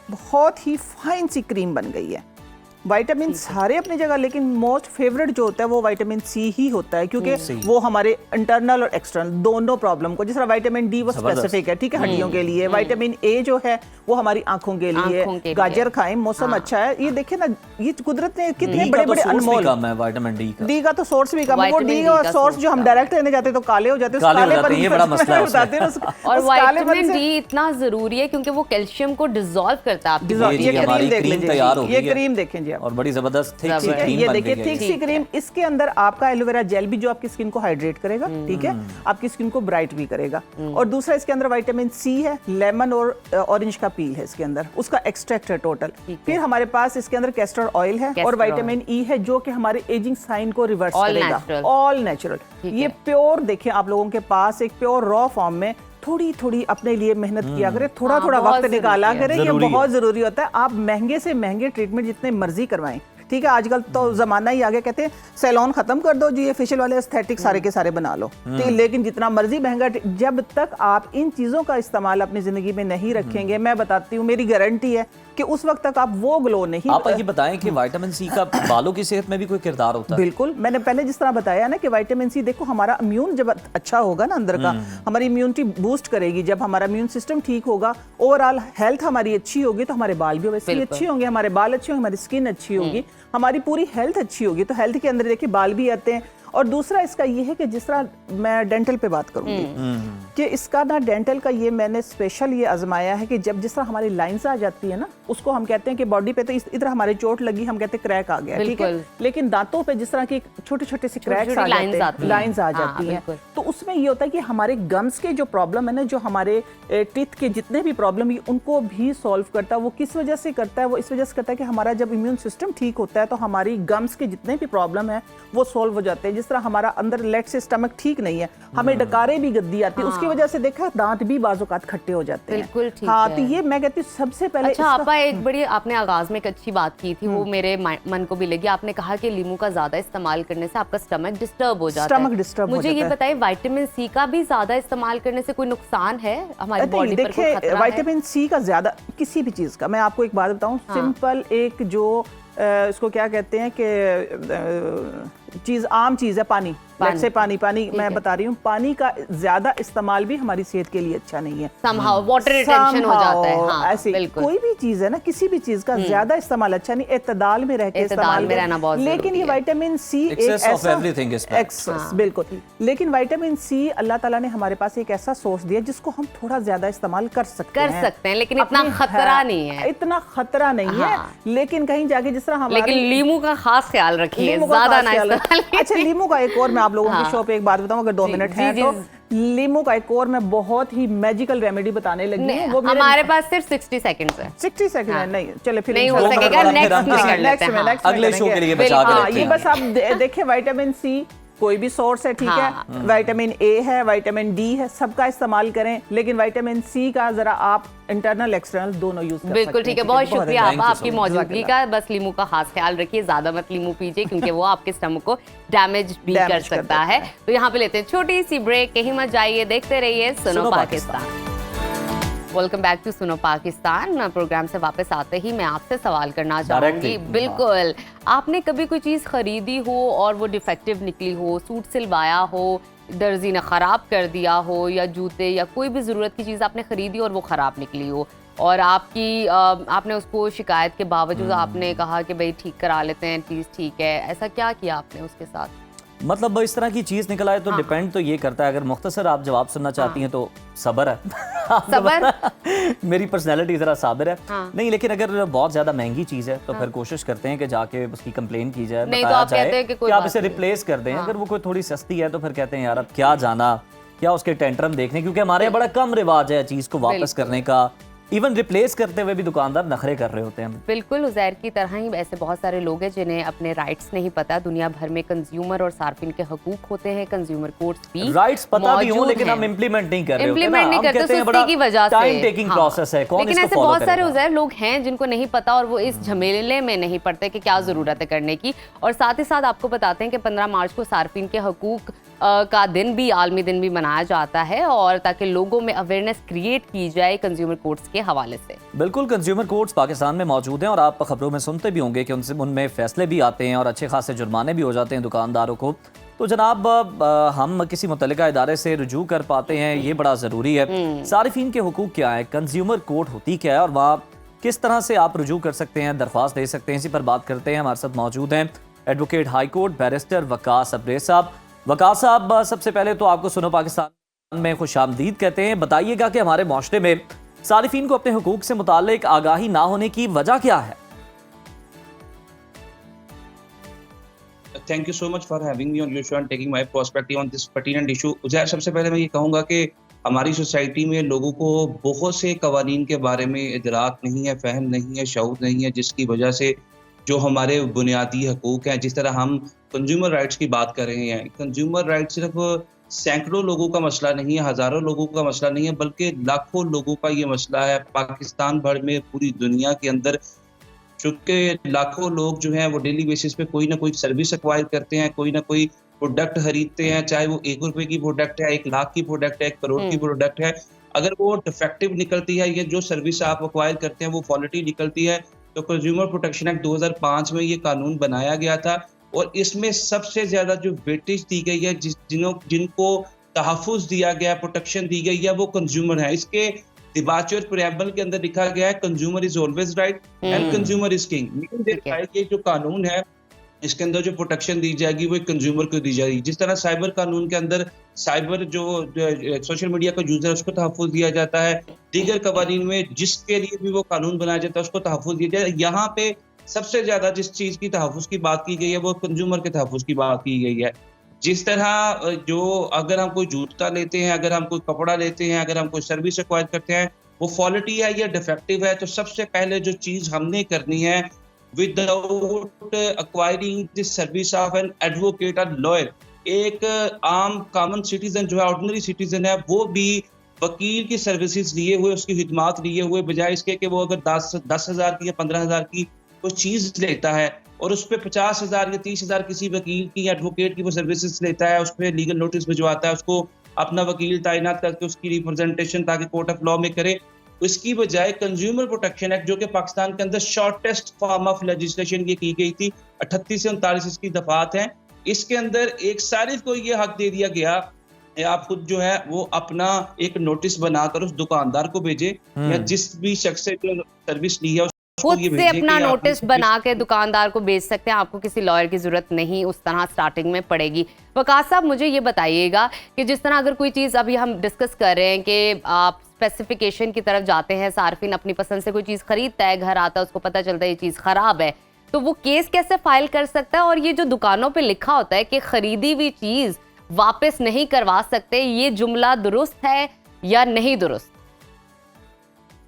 बहुत ही फाइन सी क्रीम बन गई है। विटामिन सारे अपनी जगह, लेकिन मोस्ट फेवरेट जो होता है वो विटामिन सी ही होता है, क्योंकि वो हमारे इंटरनल और एक्सटर्नल दोनों प्रॉब्लम को, जिस तरह विटामिन डी वो स्पेसिफिक है, ठीक है, हड्डियों के लिए। विटामिन ए जो है वो हमारी आंखों के लिए। गाजर खाएं, मौसम अच्छा है। ये देखिए ना, ये कुदरत ने कितने बड़े बड़े अनमोल, कम है विटामिन डी का तो सोर्स भी कम है। वो डी का सोर्स जो हम डायरेक्ट लेने जाते तो काले हो जाते हैं, ये बड़ा मसला है। और विटामिन डी इतना जरूरी है क्योंकि वो कैल्शियम को डिसॉल्व करता है। ये क्रीम देखें जी, और बड़ी जबरदस्त थिक सी ठीक है, क्रीम ये बन देखिए गई है। थिक सी क्रीम। इसके अंदर आपका एलोवेरा जेल भी जो आपकी स्किन को हाइड्रेट करेगा, ठीक है, आपकी स्किन को ब्राइट भी करेगा। और दूसरा इसके अंदर विटामिन सी है, लेमन और ऑरेंज का पील है इसके अंदर, उसका एक्सट्रैक्ट है टोटल। फिर हमारे पास इसके अंदर कैस्टर ऑयल है और विटामिन ई है, जो कि हमारे एजिंग साइन को रिवर्स करेगा, ऑल नेचुरल। ये प्योर देखिए आप लोगों के पास एक प्योर रॉ फॉर्म में थोड़ी थोड़ी अपने लिए मेहनत किया करें, थोड़ा थोड़ा वक्त निकाला करें, ये बहुत जरूरी होता है। आप महंगे से महंगे ट्रीटमेंट जितने मर्जी करवाएं, ठीक है, आजकल तो जमाना ही आगे, कहते हैं सैलून खत्म कर दो जी, ये फेशियल वाले एस्थेटिक सारे के सारे बना लो, ठीक है, लेकिन जितना मर्जी महंगा, जब तक आप इन चीजों का इस्तेमाल अपनी जिंदगी में नहीं रखेंगे, मैं बताती हूँ, मेरी गारंटी है कि उस वक्त तक आप वो ग्लो नहीं। आप ये बताएं कि विटामिन सी का बालों की सेहत में भी कोई किरदार होता है? बिल्कुल, मैंने पहले जिस तरह बताया ना कि विटामिन सी, देखो हमारा इम्यून जब अच्छा होगा ना अंदर का, हमारी इम्यूनिटी बूस्ट करेगी। जब हमारा इम्यून सिस्टम ठीक होगा, ओवरऑल हेल्थ हमारी अच्छी होगी, तो हमारे बाल भी वैसे ही अच्छे होंगे, हमारे बाल अच्छे होंगे, हमारी स्किन अच्छी होगी, हमारी पूरी हेल्थ अच्छी होगी। तो हेल्थ के अंदर देखिए बाल भी आते हैं। और दूसरा इसका ये है कि जिस तरह मैं डेंटल पे बात करूंगी कि इसका ना डेंटल का ये मैंने स्पेशल ये आजमाया है कि जब जिस तरह हमारी लाइंस आ जाती है ना, उसको हम कहते हैं कि बॉडी पे तो इधर हमारी चोट लगी, हम कहते हैं क्रैक आ गया, ठीक है, लेकिन दांतों पे जिस तरह की छोटे छोटे से क्रैक्स आ जाते हैं, लाइंस आ जाती हैं, तो उसमें ये होता है कि हमारे गम्स के जो प्रॉब्लम है ना, जो हमारे टीथ के जितने भी प्रॉब्लम है उनको भी सॉल्व करता है। वो किस वजह से करता है? वो इस वजह से करता है कि हमारा जब इम्यून सिस्टम ठीक होता है तो हमारी गम्स के जितने भी प्रॉब्लम है वो सॉल्व हो जाते हैं। जिस तरह हमारा अंदर लेट से स्टमक ठीक नहीं है, हमें डकारे भी गद्दी आती है, उसकी वजह से देखा दांत भी बाजुकात खट्टे हो जाते हैं। बिल्कुल ठीक हाँ, है। तो ये मैं कहती हूँ सबसे पहले। अच्छा आपा, एक बड़ी आपने आगाज में एक अच्छी बात की थी, वो मेरे मन को भी लगी। आपने कहा कि लीमू का ज्यादा इस्तेमाल करने से आपका स्टमक डिस्टर्ब हो जाता है। स्टमक डिस्टर्ब हो मुझे जाता ये है। बताइए, विटामिन सी का भी ज्यादा इस्तेमाल करने से कोई नुकसान है हमारी बॉडी पर? कोई खतरा है? विटामिन सी का ज्यादा किसी भी चीज का, मैं आपको एक बात बताऊं, सिंपल एक जो इसको क्या कहते हैं कि चीज, आम चीज है पानी। से पानी मैं बता रही हूँ, पानी का ज्यादा इस्तेमाल भी हमारी सेहत के लिए अच्छा नहीं है। Somehow water retention हो जाता है। हाँ, ऐसी बिल्कुल। कोई भी चीज है ना, किसी भी चीज का ज्यादा इस्तेमाल अच्छा नहीं, एतदाल में रह के इस्तेमाल में रहना बहुत लेकिन ये विटामिन सी एक ऐसा बिल्कुल, लेकिन विटामिन सी अल्लाह ताला ने हमारे पास एक ऐसा सोर्स दिया जिसको हम थोड़ा ज्यादा इस्तेमाल कर सकते हैं, लेकिन इतना खतरा नहीं है। इतना खतरा नहीं है, लेकिन कहीं जाके जिस तरह हमारे, लेकिन लीमू का खास ख्याल रखिए, ज्यादा ना इस्तेमाल। अच्छा, लीमू का एक और मैं आप लोगों की शो पे एक बात बताऊं, अगर 2 मिनट है तो लीमू का एक और मैं बहुत ही मैजिकल रेमेडी बताने लगी हूं। वो हमारे पास सिर्फ 60 सेकंड्स है। 60 सेकंड है, नहीं चले फिर नहीं हो सकेगा, नेक्स्ट में कर लेते हैं, अगले शो के लिए बचा के रखते हैं। ये बस आप देखें, विटामिन सी कोई भी सोर्स है, ठीक है, विटामिन ए है, विटामिन डी है, सबका इस्तेमाल करें, लेकिन विटामिन सी का जरा आप इंटरनल एक्सटर्नल दोनों यूज कर सकते हैं। बिल्कुल ठीक है, बहुत शुक्रिया आपकी मौजूदगी का। बस लीमू का खास ख्याल रखिए, ज्यादा मत लीमू पीजिए क्योंकि वो आपके स्टमक को डैमेज भी कर सकता है। तो यहाँ पे लेते हैं छोटी सी ब्रेक, कहीं मत जाइए, देखते रहिए सुनो पाकिस्तान। वेलकम बैक टू सुनो पाकिस्तान। प्रोग्राम से वापस आते ही मैं आपसे सवाल करना चाहूंगी। बिल्कुल, आपने कभी कोई चीज़ खरीदी हो और वो डिफेक्टिव निकली हो, सूट सिलवाया हो, दर्जी ने ख़राब कर दिया हो, या जूते या कोई भी ज़रूरत की चीज़ आपने ख़रीदी और वो ख़राब निकली हो, और आपने उसको शिकायत के बावजूद आपने कहा कि भाई ठीक करा लेते हैं, चीज़ ठीक है, ऐसा क्या किया आपने उसके साथ? मतलब इस तरह की चीज निकल आए तो डिपेंड तो ये करता है। अगर मुख्तसर आप जवाब सुनना चाहती हैं तो सब्र है। सब्र मेरी पर्सनैलिटी जरा साबिर है। नहीं, लेकिन अगर बहुत ज्यादा महंगी चीज है तो फिर कोशिश करते हैं कि जाके उसकी कंप्लेन की जाए, बताया जाए कि आप इसे रिप्लेस कर दें। अगर वो कोई थोड़ी सस्ती है तो फिर कहते हैं यार अब क्या जाना, क्या उसके टेंट्रम देखने, क्योंकि हमारे यहाँ बड़ा कम रिवाज है चीज को वापस करने का। इवन रिप्लेस करते हुए भी दुकानदार नखरे कर रहे होते हैं। बिल्कुल, उज़ैर की तरह ही ऐसे बहुत सारे लोग हैं जिन्हें अपने राइट्स नहीं पता। दुनिया भर में कंज्यूमर और सार्फिन के हकूक होते हैं, कंज्यूमर कोर्ट्स भी राइट्स पता भी हो, लेकिन हम इम्प्लीमेंट नहीं कर रहे होते, इम्प्लीमेंट नहीं करते, सुस्ती की वजह से, टाइम टेकिंग प्रोसेस है। कौन लेकिन ऐसे बहुत सारे उज़ैर लोग हैं जिनको नहीं पता और वो इस झमेले में नहीं पड़ते कि क्या जरूरत है करने की। और साथ ही साथ आपको बताते हैं कि 15 मार्च को सार्फिन के हकूक का दिन भी, आलमी दिन भी मनाया जाता है, और ताकि लोगों में अवेयरनेस क्रिएट की जाए कंज्यूमर कोर्ट्स के हवाले से। बिल्कुल, कंज्यूमर कोर्ट्स पाकिस्तान में मौजूद हैं और आप खबरों में सुनते भी होंगे कि उनमें फैसले भी आते हैं और अच्छे खासे जुर्माने भी हो जाते हैं दुकानदारों को। तो जनाब, हम किसी मुतल्लिका इदारे से रुजू कर पाते हैं, ये बड़ा ज़रूरी है। सारिफीन के हुकूक क्या है, कंज्यूमर कोर्ट होती क्या है और वहाँ किस तरह से आप रुजू कर सकते हैं, दरख्वास्त दे सकते हैं, इसी पर बात करते हैं। हमारे साथ मौजूद हैं advocate high court barrister Waqas Abrez साहब। वकास साहब, सबसे पहले तो आपको सुनो पाकिस्तान में खुशामदीद कहते हैं। बताइएगा कि हमारे माशरे में सारिफीन को अपने हुकूक से मुताल्लिक आगाही ना होने की वजह क्या है? Thank you so much for having me on your show and taking my perspective on this pertinent issue. Uzair, सबसे पहले मैं ये कहूँगा कि हमारी सोसाइटी में लोगों को बहुत से कवानीन के बारे में इदराक नहीं है, फहम नहीं है, शऊर नहीं है, जिसकी वजह से जो हमारे बुनियादी हकूक़ हैं, जिस तरह हम कंज्यूमर राइट्स की बात कर रहे हैं, कंज्यूमर राइट्स सिर्फ सैकड़ों लोगों का मसला नहीं है, हज़ारों लोगों का मसला नहीं है, बल्कि लाखों लोगों का ये मसला है। पाकिस्तान भर में, पूरी दुनिया के अंदर, चूँकि लाखों लोग जो हैं वो डेली बेसिस पे कोई ना कोई सर्विस एक्वायर करते हैं, कोई ना कोई प्रोडक्ट खरीदते हैं, चाहे वो 1 रुपए की प्रोडक्ट है, 1 लाख की प्रोडक्ट है, 1 करोड़ की प्रोडक्ट है। अगर वो डिफेक्टिव निकलती है, ये जो सर्विस आप एक्वायर करते हैं वो फॉल्टी निकलती है, तो कंज्यूमर प्रोटेक्शन एक्ट 2005 में ये कानून बनाया गया था और इसमें सबसे ज्यादा जो वेटेज दी गई है, जिनको तहफ़्फ़ुज़ दिया गया, प्रोटेक्शन दी गई है, वो कंज्यूमर है। इसके डिबाचर प्रेम्बल के अंदर लिखा गया है consumer is always right and consumer is king. ये जो कानून है इसके अंदर जो प्रोटेक्शन दी जाएगी वो कंज्यूमर को दी जाएगी। जिस तरह साइबर कानून के अंदर साइबर जो सोशल मीडिया का यूजर है उसको तहफ़्फ़ुज़ दिया जाता है, दीगर कवानीन में जिसके लिए भी वो कानून बनाया जाता है उसको तहफ़्फ़ुज़ दिया जाता है। यहाँ पे सबसे ज्यादा जिस चीज की तहफ़्फ़ुज़ की बात की गई है वो कंज्यूमर के तहफ़्फ़ुज़ की बात की गई है। जिस तरह जो अगर हम कोई जूता लेते हैं, अगर हम कोई कपड़ा लेते हैं, अगर हम कोई सर्विस एक्वायर करते हैं, वो फॉल्टी है या डिफेक्टिव है, तो सबसे पहले जो चीज हमने करनी है without acquiring this service of an advocate और लॉयर, एक आम कॉमन सिटीजन जो है, ऑर्डिनरी सिटीजन है, वो भी वकील की सर्विसेज लिए हुए, उसकी खिदमात लिए हुए, बजाय इसके कि वो अगर 10,000 की या 15,000 की कोई चीज लेता है और उस पर 50,000 या 30,000 किसी वकील की या एडवोकेट की वो सर्विसेज लेता है, उस पर लीगल नोटिस भिजवाता है, उसको अपना वकील तैनात करके उसकी रिप्रेजेंटेशन ताकि कोर्ट ऑफ लॉ में करे, उसकी बजाय कंज्यूमर प्रोटेक्शन एक्ट जो कि पाकिस्तान के अंदर शॉर्टेस्ट फॉर्म ऑफ लेजिस्लेशन ये की गई थी, 38 से 39 इसकी दफात हैं, इसके अंदर एक सारिफ को ये हक दे दिया गया आप खुद जो है वो अपना एक नोटिस बनाकर उस दुकानदार को भेजे या जिस भी शख्स से जो सर्विस ली है खुद से अपना नोटिस बना के दुकानदार को भेज सकते हैं, आपको किसी लॉयर की जरूरत नहीं उस तरह स्टार्टिंग में पड़ेगी। वकास साहब, मुझे ये बताइएगा कि जिस तरह अगर कोई चीज़ अभी हम डिस्कस कर रहे हैं कि आप स्पेसिफिकेशन की तरफ जाते हैं, सार्फिन अपनी पसंद से कोई चीज़ खरीदता है, घर आता है, उसको पता चलता है ये चीज़ खराब है, तो वो केस कैसे फाइल कर सकता है? और ये जो दुकानों पर लिखा होता है कि खरीदी हुई चीज़ वापस नहीं करवा सकते, ये जुमला दुरुस्त है या नहीं दुरुस्त?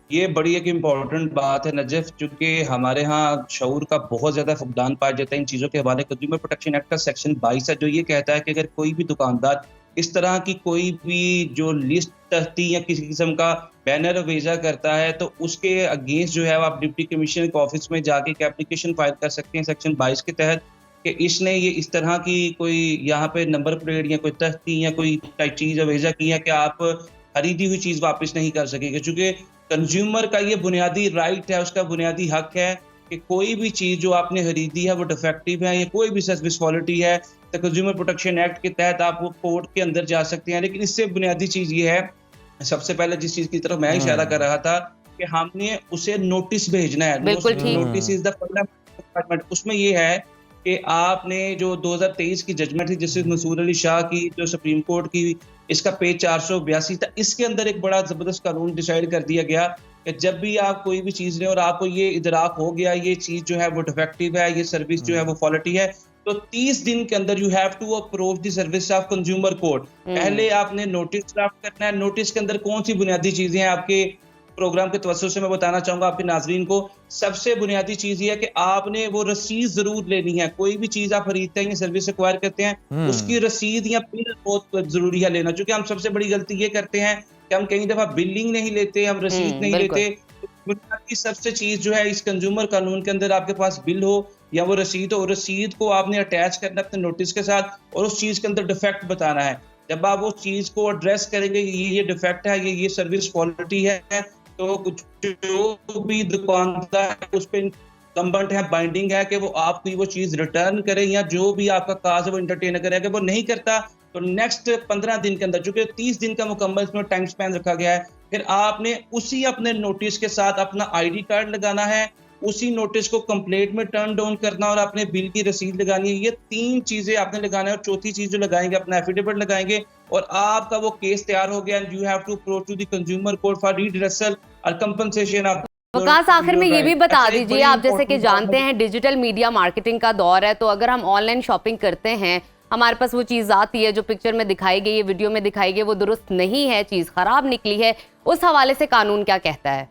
ये बड़ी एक इम्पॉर्टेंट बात है नजफ, चूंकि हमारे यहाँ शऊर का बहुत ज्यादा फुकदान पाया जाता है इन चीज़ों के हवाले। कंज्यूमर प्रोटेक्शन एक्ट का सेक्शन 22 है जो ये कहता है कि अगर कोई भी दुकानदार इस तरह की कोई भी जो लिस्ट तहती या किसी किस्म का बैनर भेजा करता है तो उसके अगेंस्ट जो है आप डिप्टी कमिश्नर के ऑफिस में जाके एक एप्लीकेशन फाइल कर सकते हैं सेक्शन 22 के तहत कि इसने ये इस तरह की कोई यहाँ पे नंबर प्लेट या कोई तख्ती या कोई चीज़ भेजा की है कि आप खरीदी हुई चीज़ वापस नहीं कर सकेंगे। चूँकि कंज्यूमर का ये बुनियादी राइट है, उसका बुनियादी हक है कि कोई भी चीज़ जो आपने खरीदी है वो डिफेक्टिव है या कोई भी सर्विस क्वालिटी है तो कंज्यूमर प्रोटेक्शन एक्ट के तहत आप वो कोर्ट के अंदर जा सकते हैं। लेकिन इससे बुनियादी चीज़ ये है, सबसे पहले जिस चीज़ की तरफ मैं इशारा कर रहा था कि हमने उसे नोटिस भेजना है। Notice is the fundamental. उसमें ये है कि आपने जो 2023 की जजमेंट थी जस्टिस मंसूर अली शाह की जो सुप्रीम कोर्ट की, इसका पेज 482 था, इसके अंदर एक बड़ा जबरदस्त कानून डिसाइड कर दिया गया कि जब भी आप कोई भी चीज़ लें और आपको ये इदराक हो गया ये चीज़ जो है वो डिफेक्टिव है, ये सर्विस जो है वो फॉल्टी है, तो 30 दिन के अंदर you have to approach the service of consumer court. पहले आपने नोटिस ड्राफ्ट करना है। नोटिस के अंदर कौन सी बुनियादी चीजें हैं आपके प्रोग्राम के तवज्जुह से मैं बताना चाहूंगा आपके नाजरीन को। सबसे बुनियादी चीज ये है कि आपने वो रसीद जरूर लेनी है। कोई भी चीज आप खरीदते हैं या सर्विस एक्वायर करते हैं उसकी रसीद या बिल बहुत जरूरी है लेना, क्योंकि हम सबसे बड़ी गलती ये करते हैं कि हम कई दफा बिलिंग नहीं लेते, हम रसीद नहीं लेते। बुनियादी सबसे चीज जो है इस कंज्यूमर कानून के अंदर आपके पास बिल हो या वो रसीद हो, रसीद को आपने अटैच करना अपने नोटिस के साथ और उस चीज के अंदर डिफेक्ट बताना है। जब आप उस चीज को एड्रेस करेंगे ये डिफेक्ट है, ये सर्विस क्वालिटी है, तो जो भी दुकानदार है उस पर इनकम्बेंट है, बाइंडिंग है कि वो आपकी वो चीज रिटर्न करे या जो भी आपका काज है वो इंटरटेन करे। अगर वो नहीं करता तो नेक्स्ट 15 दिन के अंदर, चूंकि 30 दिन का मुकम्मल इसमें टाइम स्पैन रखा गया है, फिर आपने उसी अपने नोटिस के साथ अपना आईडी कार्ड लगाना है, उसी नोटिस को कंप्लेंट में टर्न डाउन करना और अपने बिल की रसीद लगानी है। ये 3 चीजें आपने लगाना है और चौथी चीज जो लगाएंगे अपना एफिडेविट लगाएंगे और आपका वो केस तैयार हो गया and you have to approach to the consumer court for redressal और कंपनसेशन ऑफ। वकास, आखिर में ये भी बता दीजिए, आप जैसे कि जानते हैं डिजिटल मीडिया मार्केटिंग का दौर है, तो अगर हम ऑनलाइन शॉपिंग करते हैं, हमारे पास वो चीज़ आती है जो पिक्चर में दिखाई गई है, वीडियो में दिखाई गई, वो दुरुस्त नहीं है, चीज़ खराब निकली है, उस हवाले से कानून क्या कहता है?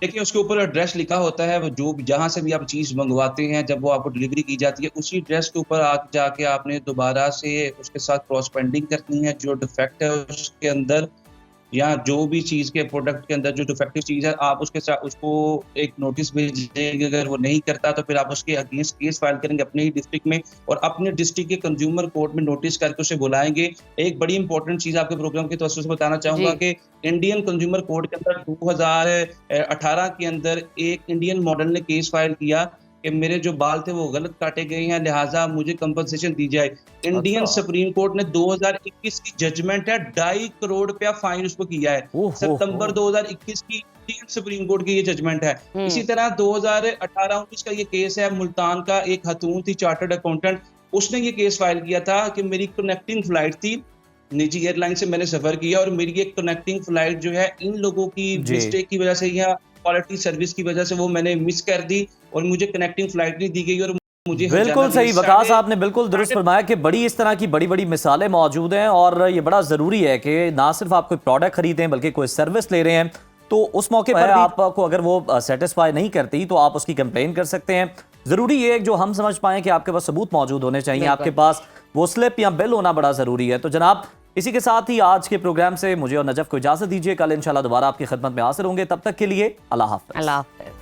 देखिए उसके ऊपर एड्रेस लिखा होता है, वो जो जहाँ से भी आप चीज़ मंगवाते हैं जब वो आपको डिलीवरी की जाती है उसी एड्रेस के ऊपर जाके आपने दोबारा से उसके साथ क्रॉस पेंडिंग करनी है। जो डिफेक्ट है उसके अंदर या जो भी चीज़ के प्रोडक्ट के अंदर जो डिफेक्टिव चीज़ है, आप उसके साथ उसको एक नोटिस भेज देंगे। अगर वो नहीं करता तो फिर आप उसके अगेंस्ट केस फाइल करेंगे अपने ही डिस्ट्रिक्ट में, और अपने डिस्ट्रिक्ट के कंज्यूमर कोर्ट में नोटिस करके उसे बुलाएंगे। एक बड़ी इंपॉर्टेंट चीज़ आपके प्रोग्राम के तवज्जो से बताना चाहूँगा कि इंडियन कंज्यूमर कोर्ट के अंदर 2018 के अंदर एक इंडियन मॉडल ने केस फाइल किया कि मेरे जो बाल थे वो गलत काटे गए हैं, लिहाजा मुझे कंपनसेशन दी जाए। इंडियन सुप्रीम कोर्ट ने 2021 की जजमेंट है, 2.5 करोड़ रुपया फाइन उसको किया है। सितंबर 2021 की इंडियन सुप्रीम कोर्ट की ये जजमेंट है। इसी तरह 2018-19 का ये केस है, मुल्तान का एक खातून थी चार्टर्ड अकाउंटेंट, उसने ये केस फाइल किया था कि मेरी कनेक्टिंग फ्लाइट थी, निजी एयरलाइन से मैंने सफर किया और मेरी एक कनेक्टिंग फ्लाइट जो है इन लोगों की मिस्टेक की वजह से या क्वालिटी सर्विस की वजह से वो मैंने मिस कर दी और मुझे कनेक्टिंग फ्लाइट नहीं दी गई और मुझे बिल्कुल सही वकास आपने बिल्कुल दुरुस्त फरमाया कि बड़ी इस तरह की बड़ी बड़ी मिसालें मौजूद हैं और ये बड़ा ज़रूरी है कि ना सिर्फ आप कोई प्रोडक्ट खरीदें बल्कि कोई सर्विस ले रहे हैं तो उस मौके पर आपको अगर वो सेटिस्फाई नहीं करती तो आप उसकी कंप्लेन कर सकते हैं। ज़रूरी ये है जो हम समझ पाएं कि आपके पास सबूत मौजूद होने चाहिए, आपके पास वो स्लिप या बिल होना बड़ा ज़रूरी है। तो जनाब इसी के साथ ही आज के प्रोग्राम से मुझे और नजफ को इजाज़त दीजिए। कल इंशाल्लाह दोबारा आपकी खिदमत में हाजिर होंगे, तब तक के लिए अल्लाह हाफ़िज़। अल्लाह हाफ़िज़।